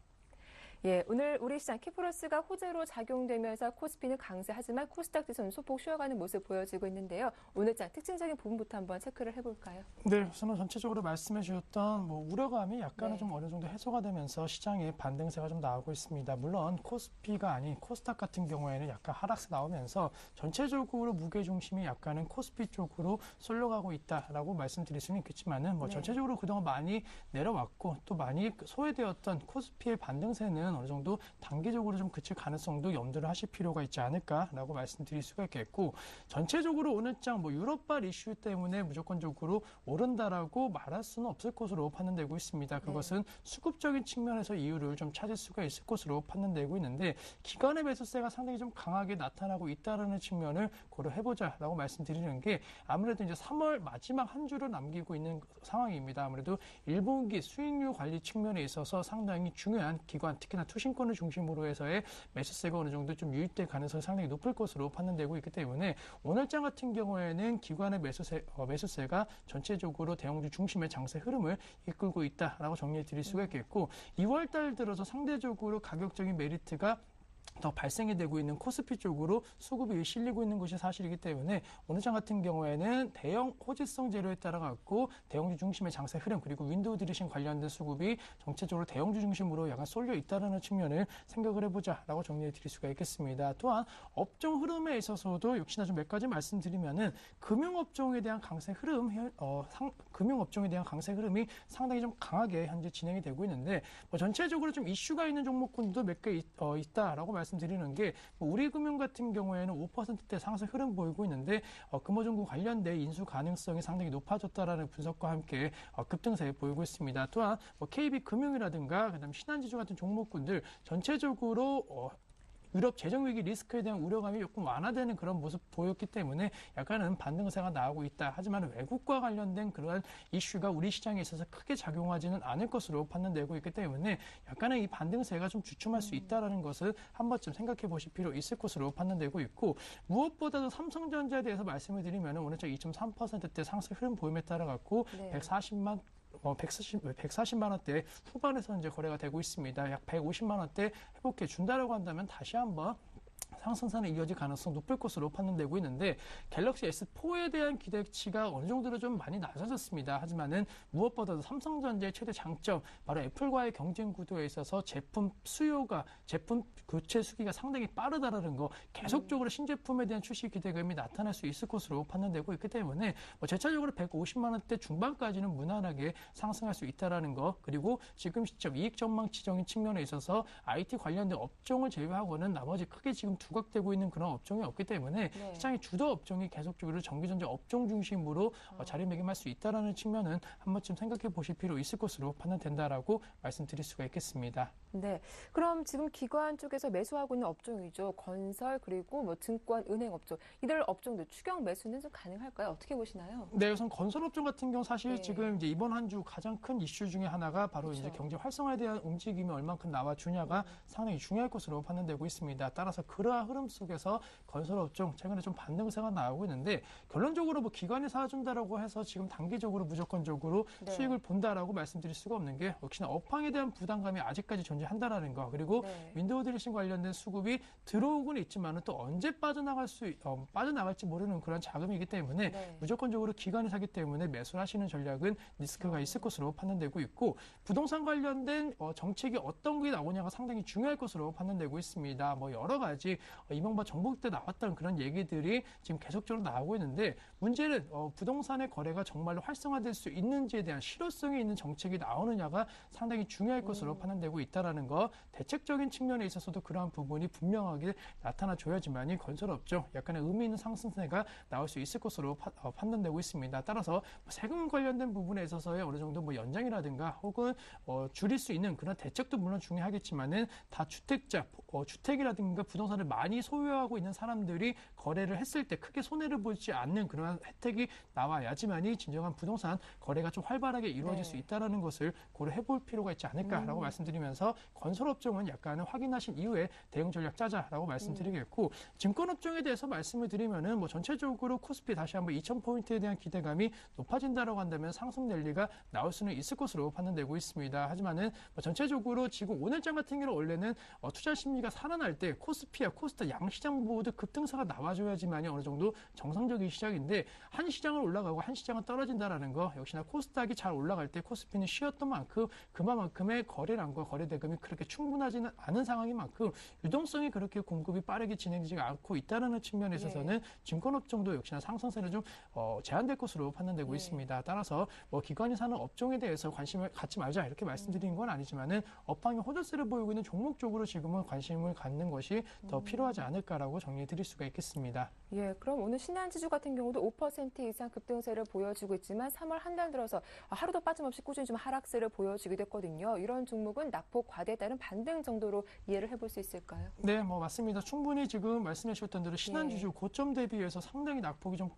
예, 오늘 우리 시장 키플러스가 호재로 작용되면서 코스피는 강세, 하지만 코스닥 지수는 소폭 쉬어가는 모습 보여지고 있는데요. 오늘 장 특징적인 부분부터 한번 체크를 해볼까요? 네, 우선은 전체적으로 말씀해 주셨던 우려감이 약간은 네. 좀 어느 정도 해소가 되면서 시장에 반등세가 좀 나오고 있습니다. 물론 코스피가 아닌 코스닥 같은 경우에는 약간 하락세 나오면서 전체적으로 무게 중심이 약간은 코스피 쪽으로 쏠려가고 있다라고 말씀드릴 수는 있겠지만은 네. 전체적으로 그동안 많이 내려왔고 또 많이 소외되었던 코스피의 반등세는 어느 정도 단기적으로 좀 그칠 가능성도 염두를 하실 필요가 있지 않을까라고 말씀드릴 수가 있겠고, 전체적으로 오늘 장 유럽발 이슈 때문에 무조건적으로 오른다라고 말할 수는 없을 것으로 판단되고 있습니다. 그것은 수급적인 측면에서 이유를 좀 찾을 수가 있을 것으로 판단되고 있는데, 기관의 매수세가 상당히 좀 강하게 나타나고 있다는 측면을 고려해보자라고 말씀드리는 게, 아무래도 이제 3월 마지막 한 주를 남기고 있는 상황입니다. 아무래도 1분기 수익률 관리 측면에 있어서 상당히 중요한 기관, 특히나 투신권을 중심으로 해서의 매수세가 어느 정도 좀 유입될 가능성이 상당히 높을 것으로 판단되고 있기 때문에, 오늘장 같은 경우에는 기관의 매수세가 전체적으로 대형주 중심의 장세 흐름을 이끌고 있다라고 정리해 드릴 수가 있겠고, 2월 달 들어서 상대적으로 가격적인 메리트가 더 발생이 되고 있는 코스피 쪽으로 수급이 실리고 있는 것이 사실이기 때문에, 오늘 장 같은 경우에는 대형 호재성 재료에 따라 갖고 대형주 중심의 장세 흐름, 그리고 윈도우 드레싱 관련된 수급이 전체적으로 대형주 중심으로 약간 쏠려 있다는 측면을 생각을 해보자라고 정리해 드릴 수가 있겠습니다. 또한 업종 흐름에 있어서도 역시나 좀 몇 가지 말씀드리면은, 금융업종에 대한 강세 흐름이 상당히 좀 강하게 현재 진행이 되고 있는데, 전체적으로 좀 이슈가 있는 종목군도 몇 개 있다라고 말씀드리는 게, 우리금융 같은 경우에는 5%대 상승 흐름 보이고 있는데, 금호정구 관련된 인수 가능성이 상당히 높아졌다라는 분석과 함께 급등세 보이고 있습니다. 또한 KB금융이라든가 그다음 신한지주 같은 종목군들 전체적으로 유럽 재정위기 리스크에 대한 우려감이 조금 완화되는 그런 모습 보였기 때문에 약간은 반등세가 나오고 있다. 하지만 외국과 관련된 그러한 이슈가 우리 시장에 있어서 크게 작용하지는 않을 것으로 판단되고 있기 때문에 약간은 이 반등세가 좀 주춤할 수 있다는 것을 한 번쯤 생각해 보실 필요 있을 것으로 판단되고 있고, 무엇보다도 삼성전자에 대해서 말씀을 드리면 오늘 2.3%대 상승 흐름 보임에 따라 갖고 140만 원대 후반에서 이제 거래가 되고 있습니다. 약 150만 원대 회복해 준다라고 한다면 다시 한번 상승선에 이어질 가능성 높을 것으로 판단되고 있는데, 갤럭시 S4에 대한 기대치가 어느 정도로 좀 많이 낮아졌습니다. 하지만은 무엇보다도 삼성전자의 최대 장점, 바로 애플과의 경쟁 구도에 있어서 제품 교체 수기가 상당히 빠르다라는 거, 계속적으로 신제품에 대한 출시 기대감이 나타날 수 있을 것으로 판단되고 있기 때문에 제차적으로 150만 원대 중반까지는 무난하게 상승할 수 있다라는 거, 그리고 지금 시점 이익 전망치적인 측면에 있어서 IT 관련된 업종을 제외하고는 나머지 크게 지금 두각되고 있는 그런 업종이 없기 때문에 시장의 주도 업종이 계속적으로 전기전자 업종 중심으로 자리매김할 수 있다는 측면은 한 번쯤 생각해 보실 필요 있을 것으로 판단된다라고 말씀드릴 수가 있겠습니다. 네, 그럼 지금 기관 쪽에서 매수하고 있는 업종이죠. 건설, 그리고 증권, 은행 업종, 이들 업종들 추경 매수는 좀 가능할까요? 어떻게 보시나요? 네, 우선 건설업종 같은 경우 사실 지금 이제 이번 한 주 가장 큰 이슈 중에 하나가 바로 이제 경제 활성화에 대한 움직임이 얼만큼 나와주냐가 상당히 중요할 것으로 판단되고 있습니다. 따라서 그러한 흐름 속에서 건설업종 최근에 좀 반등세가 나오고 있는데, 결론적으로 기관이 사준다라고 해서 지금 단기적으로 무조건적으로 수익을 본다라고 말씀드릴 수가 없는 게, 역시나 업황에 대한 부담감이 아직까지 존재한다라는 거, 그리고 윈도우 드레싱 관련된 수급이 들어오고는 있지만은 또 언제 빠져나갈지 모르는 그런 자금이기 때문에 무조건적으로 기관이 사기 때문에 매수를 하시는 전략은 리스크가 있을 것으로 판단되고 있고, 부동산 관련된 정책이 어떤 게 나오냐가 상당히 중요할 것으로 판단되고 있습니다. 여러 가지 이명박 정부 때 나왔던 그런 얘기들이 지금 계속적으로 나오고 있는데, 문제는 부동산의 거래가 정말로 활성화될 수 있는지에 대한 실효성이 있는 정책이 나오느냐가 상당히 중요할 것으로 판단되고 있다라는 거, 대책적인 측면에 있어서도 그러한 부분이 분명하게 나타나줘야지만이 건설업종 약간의 의미 있는 상승세가 나올 수 있을 것으로 판단되고 있습니다. 따라서 세금 관련된 부분에 있어서의 어느 정도 연장이라든가 혹은 줄일 수 있는 그런 대책도 물론 중요하겠지만은, 다 주택이라든가 부동산을 많이 소유하고 있는 사람들이 거래를 했을 때 크게 손해를 보지 않는 그런 혜택이 나와야지만이 진정한 부동산 거래가 좀 활발하게 이루어질 수 있다는 것을 고려해 볼 필요가 있지 않을까라고 말씀드리면서 건설업종은 약간은 확인하신 이후에 대응 전략 짜자라고 말씀드리겠고 증권업종에 대해서 말씀을 드리면은 뭐 전체적으로 코스피 다시 한번 2,000포인트에 대한 기대감이 높아진다라고 한다면 상승 랠리가 나올 수는 있을 것으로 판단되고 있습니다. 하지만은 뭐 전체적으로 지금 오늘장 같은 경우는 원래는 투자 심리가 살아날 때 코스피와 코스닥 양시장 모두 급등사가 나와줘야지만이 어느 정도 정상적인 시장인데 한 시장을 올라가고 한 시장은 떨어진다라는 거 역시나 코스닥이 잘 올라갈 때 코스피는 쉬었던 만큼 그만큼의 거래량과 거래 대금이 그렇게 충분하지는 않은 상황인 만큼 유동성이 그렇게 공급이 빠르게 진행되지가 않고 있다는 측면에 있어서는 증권업종도 역시나 상승세는 좀 제한될 것으로 판단되고 있습니다. 따라서 뭐 기관이 사는 업종에 대해서 관심을 갖지 말자 이렇게 말씀드리는 건 아니지만은 업황이 호조세를 보이고 있는 종목 쪽으로 지금은 관심을 갖는 것이 더 필요하지 않을까라고 정리해 드릴 수가 있겠습니다. 예, 그럼 오늘 신한지주 같은 경우도 5% 이상 급등세를 보여주고 있지만 3월 한 달 들어서 하루도 빠짐없이 꾸준히 좀 하락세를 보여주기도 했거든요. 이런 종목은 낙폭 과대에 따른 반등 정도로 이해를 해볼 수 있을까요? 네, 뭐 맞습니다. 충분히 지금 말씀해 주셨던 대로 신한지주 고점 대비해서 상당히 낙폭이 좀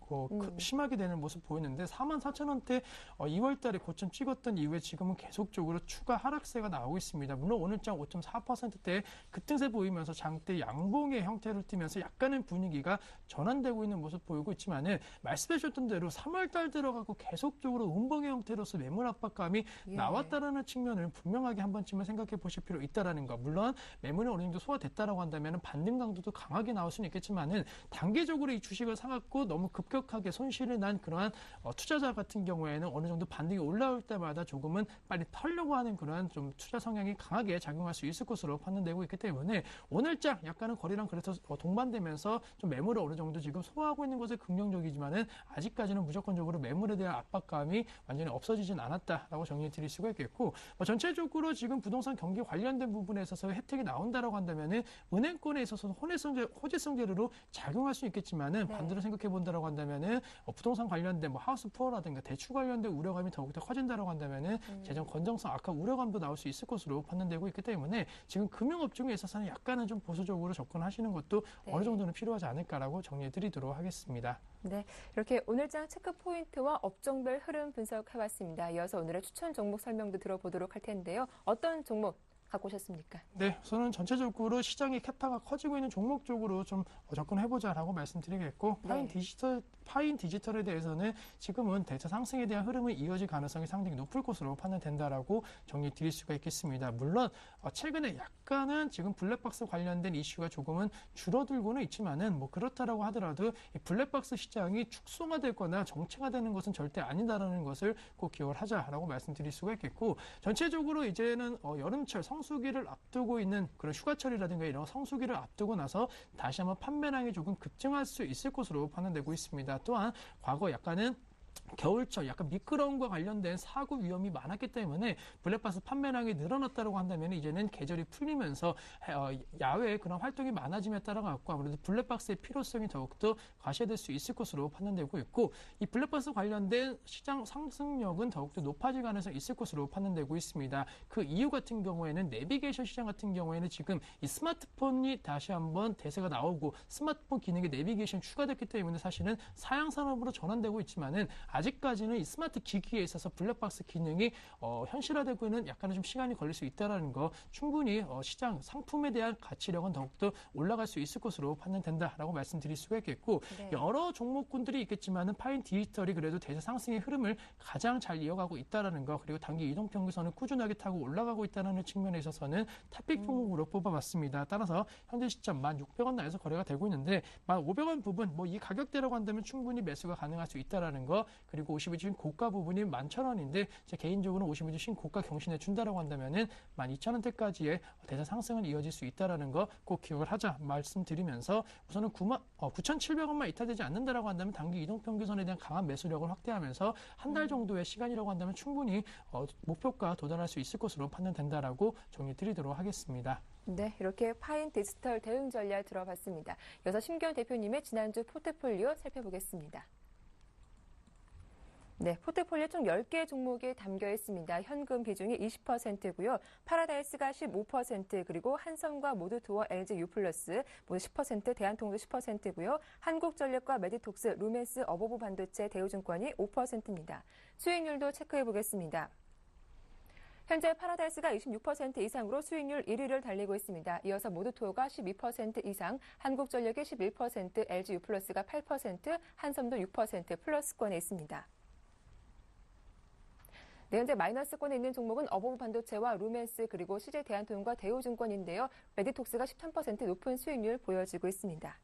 심하게 되는 모습 보이는데 44,000원대 2월 달에 고점 찍었던 이후에 지금은 계속적으로 추가 하락세가 나오고 있습니다. 물론 오늘장 5.4%대 급등세 보이면서 장대 양봉의 형태를 띠면서 약간의 분위기가 전환되고 있는 모습 보이고 있지만은 말씀해 주셨던 대로 3월 달 들어가고 계속적으로 음봉의 형태로서 매물 압박감이 나왔다라는 측면을 분명하게 한 번쯤은 생각해 보실 필요 있다라는 거. 물론 매물이 어느 정도 소화됐다라고 한다면 반등 강도도 강하게 나올 수는 있겠지만은 단계적으로 이 주식을 사갖고 너무 급격하게 손실을 난 그러한 투자자 같은 경우에는 어느 정도 반등이 올라올 때마다 조금은 빨리 털려고 하는 그러한 좀 투자 성향이 강하게 작용할 수 있을 것으로 판단되고 있기 때문에 오늘장 약간은 거래량 그래서 동반되면서 좀 매물을 어느 정도 지금 소화하고 있는 것은 긍정적이지만은 아직까지는 무조건적으로 매물에 대한 압박감이 완전히 없어지진 않았다라고 정리해 드릴 수가 있겠고 전체적으로 지금 부동산 경기 관련된 부분에 있어서 혜택이 나온다라고 한다면은 은행권에 있어서는 호재성 재료로 작용할 수 있겠지만은 반대로 생각해 본다라고 한다면은 부동산 관련된 뭐 하우스 푸어라든가 대출 관련된 우려감이 더욱더 커진다라고 한다면은 재정 건정성 악화 우려감도 나올 수 있을 것으로 판단되고 있기 때문에 지금 금융업종에 있어서는 약간은 좀 보수적으로 접근하시는 것도 어느 정도는 필요하지 않을까라고 정리해 드리도록 하겠습니다. 네, 이렇게 오늘장 체크 포인트와 업종별 흐름 분석해봤습니다. 이어서 오늘의 추천 종목 설명도 들어보도록 할 텐데요. 어떤 종목 갖고 오셨습니까? 네, 우선은 전체적으로 시장의 캐파가 커지고 있는 종목 쪽으로 좀 접근해보자라고 말씀드리겠고 파인 디지털에 대해서는 지금은 대차 상승에 대한 흐름이 이어질 가능성이 상당히 높을 것으로 판단된다라고 정리 드릴 수가 있겠습니다. 물론 최근에 약간은 지금 블랙박스 관련된 이슈가 조금은 줄어들고는 있지만은 뭐 그렇다라고 하더라도 이 블랙박스 시장이 축소화되거나 정체화되는 것은 절대 아니다라는 것을 꼭 기억을 하자라고 말씀드릴 수가 있겠고 전체적으로 이제는 여름철 성수기를 앞두고 있는 그런 휴가철이라든가 이런 성수기를 앞두고 나서 다시 한번 판매량이 조금 급증할 수 있을 것으로 판단되고 있습니다. 또한 과거 약간은 겨울철 약간 미끄러움과 관련된 사고 위험이 많았기 때문에 블랙박스 판매량이 늘어났다고 한다면 이제는 계절이 풀리면서 야외 그런 활동이 많아짐에 따라 갖고 아무래도 블랙박스의 필요성이 더욱더 과시될 수 있을 것으로 판단되고 있고 이 블랙박스 관련된 시장 상승력은 더욱더 높아질 가능성이 있을 것으로 판단되고 있습니다. 그 이유 같은 경우에는 내비게이션 시장 같은 경우에는 지금 이 스마트폰이 다시 한번 대세가 나오고 스마트폰 기능에 내비게이션 추가됐기 때문에 사실은 사양 산업으로 전환되고 있지만은 아직까지는 이 스마트 기기에 있어서 블랙박스 기능이 현실화되고 있는 약간은 좀 시간이 걸릴 수 있다는 거 충분히 시장 상품에 대한 가치력은 더욱더 올라갈 수 있을 것으로 판단된다라고 말씀드릴 수가 있겠고 여러 종목군들이 있겠지만은 파인 디지털이 그래도 대세 상승의 흐름을 가장 잘 이어가고 있다는 거 그리고 단기 이동평균선을 꾸준하게 타고 올라가고 있다는 측면에 있어서는 탑픽 종목으로 뽑아봤습니다. 따라서 현재 시점 1,600원 나에서 거래가 되고 있는데 1,500원 부분 이 가격대라고 한다면 충분히 매수가 가능할 수 있다는 거 그리고 52주 신고가 부분이 11,000원인데 제 개인적으로 52주 신고가 경신해 준다라고 한다면은 12,000원대까지의 대세 상승은 이어질 수 있다라는 거 꼭 기억을 하자 말씀드리면서 우선은 9,700원만 이탈되지 않는다라고 한다면 단기 이동평균선에 대한 강한 매수력을 확대하면서 한 달 정도의 시간이라고 한다면 충분히 목표가 도달할 수 있을 것으로 판단된다라고 정리드리도록 하겠습니다. 네, 이렇게 파인 디지털 대응 전략 들어봤습니다. 이어서 심기현 대표님의 지난주 포트폴리오 살펴보겠습니다. 네, 포트폴리오 총 10개 종목이 담겨 있습니다. 현금 비중이 20%고요. 파라다이스가 15%, 그리고 한섬과 모두투어, LG U+, 모두 10%, 대한통도 10%고요. 한국전력과 메디톡스, 루멘스, 어버브 반도체, 대우증권이 5%입니다. 수익률도 체크해 보겠습니다. 현재 파라다이스가 26% 이상으로 수익률 1위를 달리고 있습니다. 이어서 모두투어가 12% 이상, 한국전력이 11%, LG U+가 8%, 한섬도 6% 플러스권에 있습니다. 네, 현재 마이너스권에 있는 종목은 어버브 반도체와 루멘스, 그리고 CJ 대한통운과 대우증권인데요. 메디톡스가 13% 높은 수익률 보여지고 있습니다.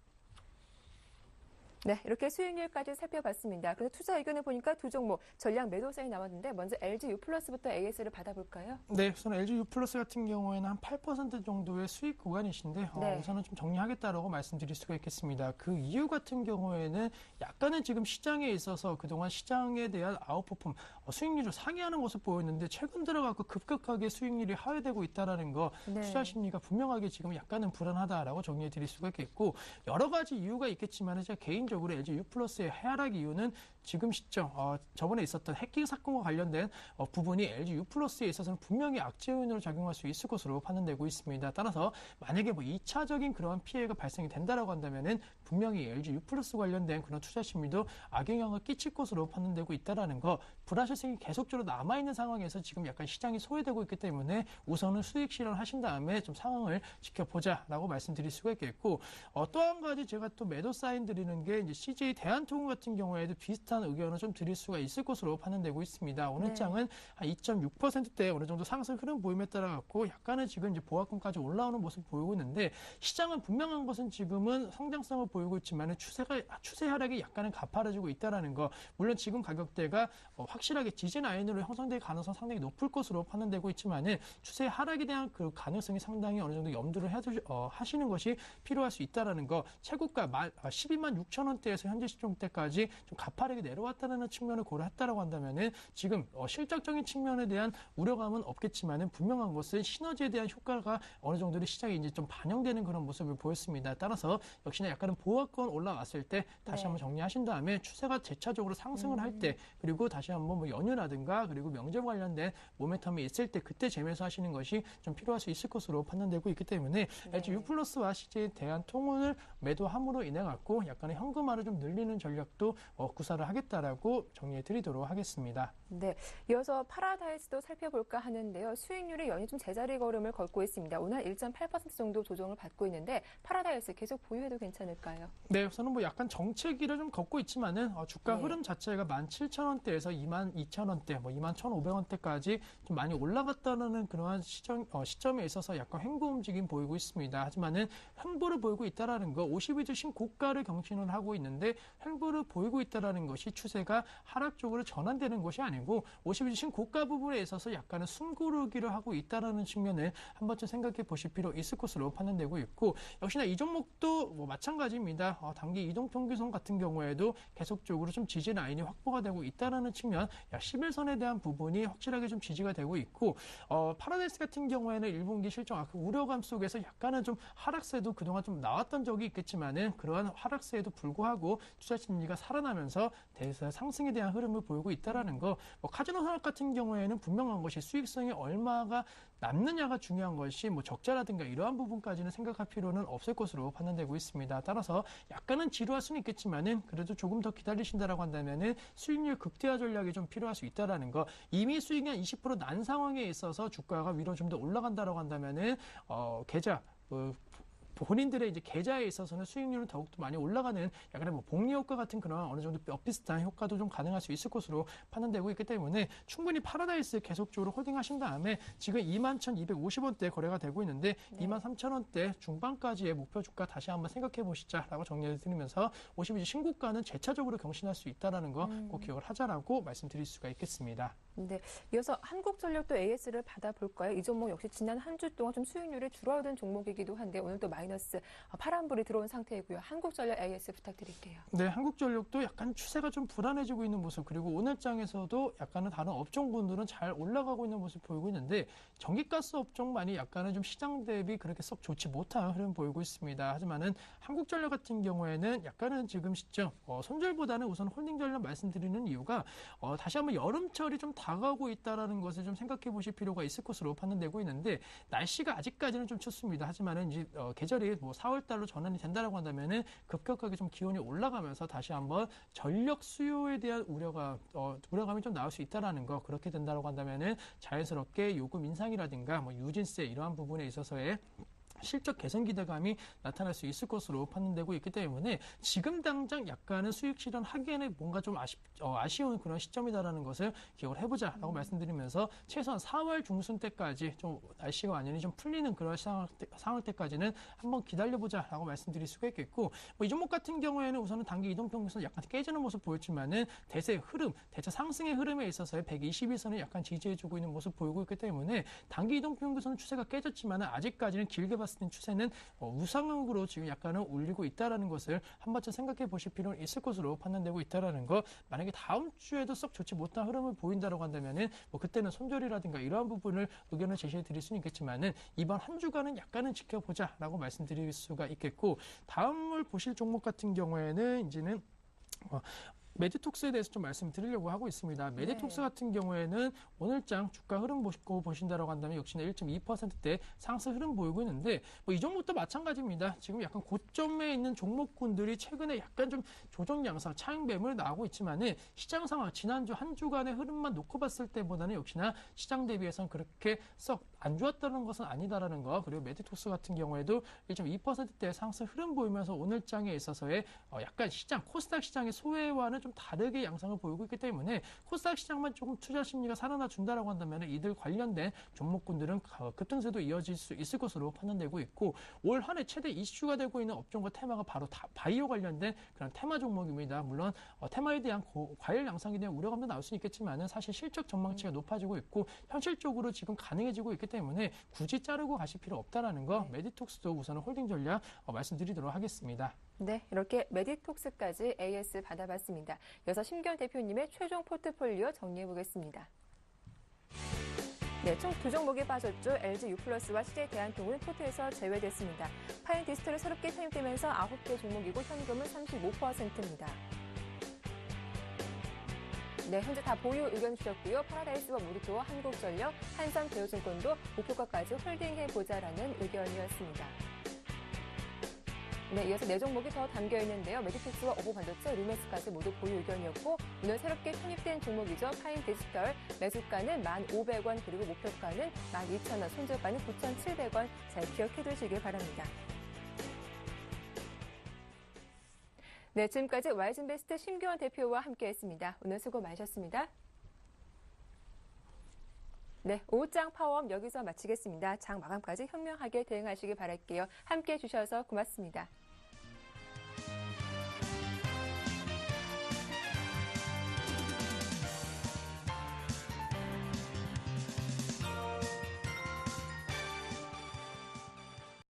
네, 이렇게 수익률까지 살펴봤습니다. 그래서 투자 의견을 보니까 두 종목 전량 매도세이 나왔는데 먼저 LG U+부터 AS를 받아볼까요? 네, 우선 LG U+ 같은 경우에는 한 8% 정도의 수익 구간이신데 네. 우선은 좀 정리하겠다라고 말씀드릴 수가 있겠습니다. 그 이유 같은 경우에는 약간은 지금 시장에 있어서 그동안 시장에 대한 아웃퍼폼, 수익률을 상회하는 모습 보였는데 최근 들어가고 급격하게 수익률이 하회되고 있다는 거 네. 투자 심리가 분명하게 지금 약간은 불안하다라고 정리해 드릴 수가 있겠고 여러 가지 이유가 있겠지만 제가 개인적으로 LG U+의 하락 이유는 지금 시점 저번에 있었던 해킹 사건과 관련된 부분이 LG U+에 있어서는 분명히 악재 요인으로 작용할 수 있을 것으로 판단되고 있습니다. 따라서 만약에 2차적인 그런 피해가 발생이 된다라고 한다면은 분명히 LG U+ 관련된 그런 투자 심리도 악영향을 끼칠 것으로 판단되고 있다라는 거, 불확실성이 계속적으로 남아있는 상황에서 지금 약간 시장이 소외되고 있기 때문에 우선은 수익 실현하신 다음에 좀 상황을 지켜보자라고 말씀드릴 수가 있겠고 또 한 가지 제가 또 매도 사인 드리는 게 이제 CJ 대한통운 같은 경우에도 비슷한 의견을 좀 드릴 수가 있을 것으로 판단되고 있습니다. 오늘 네. 장은 한 2.6%대 어느 정도 상승 흐름 보임에 따라 갖고 약간은 지금 이제 보합권까지 올라오는 모습 보이고 있는데 시장은 분명한 것은 지금은 성장성을 보이고 있지만 추세 하락이 약간은 가파라지고 있다라는 거. 물론 지금 가격대가 확실하게 지지 라인으로 형성될 가능성 상당히 높을 것으로 판단되고 있지만은 추세 하락에 대한 그 가능성이 상당히 어느 정도 염두를 하시는 것이 필요할 수 있다라는 거. 최고가 12만 6천 원대에서 현재 시종대까지 좀 가파르게 내려왔다는 측면을 고려했다라고 한다면은 지금 실적적인 측면에 대한 우려감은 없겠지만은 분명한 것은 시너지에 대한 효과가 어느 정도로 시장에 이제 좀 반영되는 그런 모습을 보였습니다. 따라서 역시나 약간은 보합권 올라왔을 때 다시 네. 한번 정리하신 다음에 추세가 재차적으로 상승을 할 때 그리고 다시 한번 뭐 연휴라든가 그리고 명절 관련된 모멘텀이 있을 때 그때 재매수 하시는 것이 좀 필요할 수 있을 것으로 판단되고 있기 때문에 LG U+와 CJ 대한통운을 매도함으로 인해 갖고 약간의 현금화를 좀 늘리는 전략도 구사를 하겠다라고 정리해 드리도록 하겠습니다. 네, 이어서 파라다이스도 살펴볼까 하는데요. 수익률이 연이 좀 제자리 걸음을 걷고 있습니다. 오늘 1.8% 정도 조정을 받고 있는데 파라다이스 계속 보유해도 괜찮을까요? 네, 우선은 뭐 약간 정체기를 좀 걷고 있지만은 주가 네. 흐름 자체가 17,000원대에서 22,000원대, 21,500원대까지 좀 많이 올라갔다는 그러한 시점에 있어서 약간 횡보 움직임 보이고 있습니다. 하지만은 횡보를 보이고 있다라는 거, 50일주 신고가를 경신을 하고 있는데 횡보를 보이고 있다라는 것이 추세가 하락 쪽으로 전환되는 것이 아니고 50일주 신고가 부분에 있어서 약간은 숨고르기를 하고 있다라는 측면을 한 번쯤 생각해 보실 필요 있을 것으로 판단되고 있고 역시나 이 종목도 뭐 마찬가지입니다. 단기 이동평균선 같은 경우에도 계속적으로 좀 지지 라인이 확보가 되고 있다라는 측면, 약 11선에 대한 부분이 확실하게 좀 지지가 되고 있고 파라다이스 같은 경우에는 1분기 실적 우려감 속에서 약간은 좀 하락세도 그동안 좀 나왔던 적이 있겠지만은 그러한 하락세에도 불구하고 투자 심리가 살아나면서 대세 상승에 대한 흐름을 보이고 있다라는 거. 카지노 산업 같은 경우에는 분명한 것이 수익성이 얼마가 남느냐가 중요한 것이 뭐 적자라든가 이러한 부분까지는 생각할 필요는 없을 것으로 판단되고 있습니다. 따라서 약간은 지루할 수는 있겠지만은 그래도 조금 더 기다리신다라고 한다면은 수익률 극대화 전략이 좀 필요할 수 있다라는 거. 이미 수익이 한 20% 난 상황에 있어서 주가가 위로 좀 더 올라간다라고 한다면은 계좌 본인들의 이제 계좌에 있어서는 수익률은 더욱더 많이 올라가는 약간의 뭐 복리 효과 같은 그런 어느 정도 비슷한 효과도 좀 가능할 수 있을 것으로 판단되고 있기 때문에 충분히 파라다이스 계속적으로 홀딩하신 다음에 지금 21,250원대 거래가 되고 있는데 23,000원대 중반까지의 목표 주가 다시 한번 생각해 보시자라고 정리해 드리면서 50일주 신고가는 재차적으로 경신할 수 있다는 거 꼭 기억을 하자라고 말씀드릴 수가 있겠습니다. 네, 이어서 한국전력도 AS를 받아볼까요? 이 종목 역시 지난 한 주 동안 좀 수익률이 줄어든 종목이기도 한데 오늘 또 마이너스 마이너스 파란불이 들어온 상태이고요. 한국전력 AS 부탁드릴게요. 네, 한국전력도 약간 추세가 좀 불안해지고 있는 모습, 그리고 오늘장에서도 약간은 다른 업종군들은 잘 올라가고 있는 모습 보이고 있는데 전기가스 업종만이 약간은 좀 시장 대비 그렇게 썩 좋지 못한 흐름 보이고 있습니다. 하지만은 한국전력 같은 경우에는 약간은 지금 시점 손절보다는 우선 홀딩전력 말씀드리는 이유가 다시 한번 여름철이 좀 다가오고 있다라는 것을 좀 생각해 보실 필요가 있을 것으로 판단되고 있는데 날씨가 아직까지는 좀 춥습니다. 하지만은 이제 계절이 뭐 4월 달로 전환이 된다라고 한다면은 급격하게 좀 기온이 올라가면서 다시 한번 전력 수요에 대한 우려감이 좀 나올 수 있다라는 거, 그렇게 된다라고 한다면은 자연스럽게 요금 인상이라든가 뭐 유진세 이러한 부분에 있어서의 실적 개선 기대감이 나타날 수 있을 것으로 판단되고 있기 때문에 지금 당장 약간은 수익 실현하기에는 뭔가 좀 아쉬운 그런 시점이다라는 것을 기억을 해보자라고 말씀드리면서 최소한 4월 중순 때까지 좀 날씨가 완전히 좀 풀리는 그런 상황 때까지는 한번 기다려보자라고 말씀드릴 수가 있겠고, 뭐 이 종목 같은 경우에는 우선은 단기 이동평균선 약간 깨지는 모습 보였지만은 대세 상승의 흐름에 있어서의 120일선을 약간 지지해주고 있는 모습 보이고 있기 때문에 단기 이동평균선 추세가 깨졌지만은 아직까지는 길게 봤을 때 추세는 우상향으로 지금 약간은 올리고 있다라는 것을 한 번쯤 생각해 보실 필요는 있을 것으로 판단되고 있다라는 거. 만약에 다음 주에도 썩 좋지 못한 흐름을 보인다라고 한다면은 뭐 그때는 손절이라든가 이러한 부분을 의견을 제시해 드릴 수는 있겠지만은 이번 한 주간은 약간은 지켜보자라고 말씀드릴 수가 있겠고, 다음을 보실 종목 같은 경우에는 이제는 메디톡스에 대해서 좀 말씀드리려고 하고 있습니다. 메디톡스 같은 경우에는 오늘장 주가 흐름 보신다라고 한다면 역시나 1.2%대 상승 흐름 보이고 있는데 뭐 이 종목도 마찬가지입니다. 지금 약간 고점에 있는 종목군들이 최근에 약간 좀 조정 양상, 차익 매물 나오고 있지만은 시장 상황, 지난주 한 주간의 흐름만 놓고 봤을 때보다는 역시나 시장 대비해서는 그렇게 썩 안 좋았다는 것은 아니다라는 거. 그리고 메디톡스 같은 경우에도 1.2%대 상승 흐름 보이면서 오늘장에 있어서의 약간 시장, 코스닥 시장의 소외와는 좀 다르게 양상을 보이고 있기 때문에 코스닥 시장만 조금 투자 심리가 살아나 준다라고 한다면 이들 관련된 종목군들은 급등세도 이어질 수 있을 것으로 판단되고 있고, 올 한 해 최대 이슈가 되고 있는 업종과 테마가 바로 바이오 관련된 그런 테마 종목입니다. 물론 테마에 대한 과열 양상에 대한 우려감도 나올 수 있겠지만은 사실 실적 전망치가 높아지고 있고 현실적으로 지금 가능해지고 있기 때문에 굳이 자르고 가실 필요 없다라는 거. 메디톡스도 우선은 홀딩 전략 말씀드리도록 하겠습니다. 네, 이렇게 메디톡스까지 AS 받아봤습니다. 이어서 심경 대표님의 최종 포트폴리오 정리해보겠습니다. 네, 총 2종목이 빠졌죠. LG U+와 CJ 대한통운 포트에서 제외됐습니다. 파인디스토를 새롭게 편입되면서 9개 종목이고 현금은 35%입니다. 네, 현재 다 보유 의견 주셨고요. 파라다이스와 모리토와 한국전력, 한성대우증권도 목표가까지 홀딩해보자라는 의견이었습니다. 네, 이어서 4종목이 더 담겨 있는데요. 메디픽스와 오보반도체, 루메스까지 모두 보유 의견이었고 오늘 새롭게 편입된 종목이죠. 파인디지털, 매수가는 1,500원, 그리고 목표가는 12,000원, 손절가는 9,700원. 잘 기억해 두시길 바랍니다. 네, 지금까지 와이즌베스트 심규원 대표와 함께했습니다. 오늘 수고 많으셨습니다. 네, 오후장 파워업 여기서 마치겠습니다. 장 마감까지 현명하게 대응하시길 바랄게요. 함께해 주셔서 고맙습니다.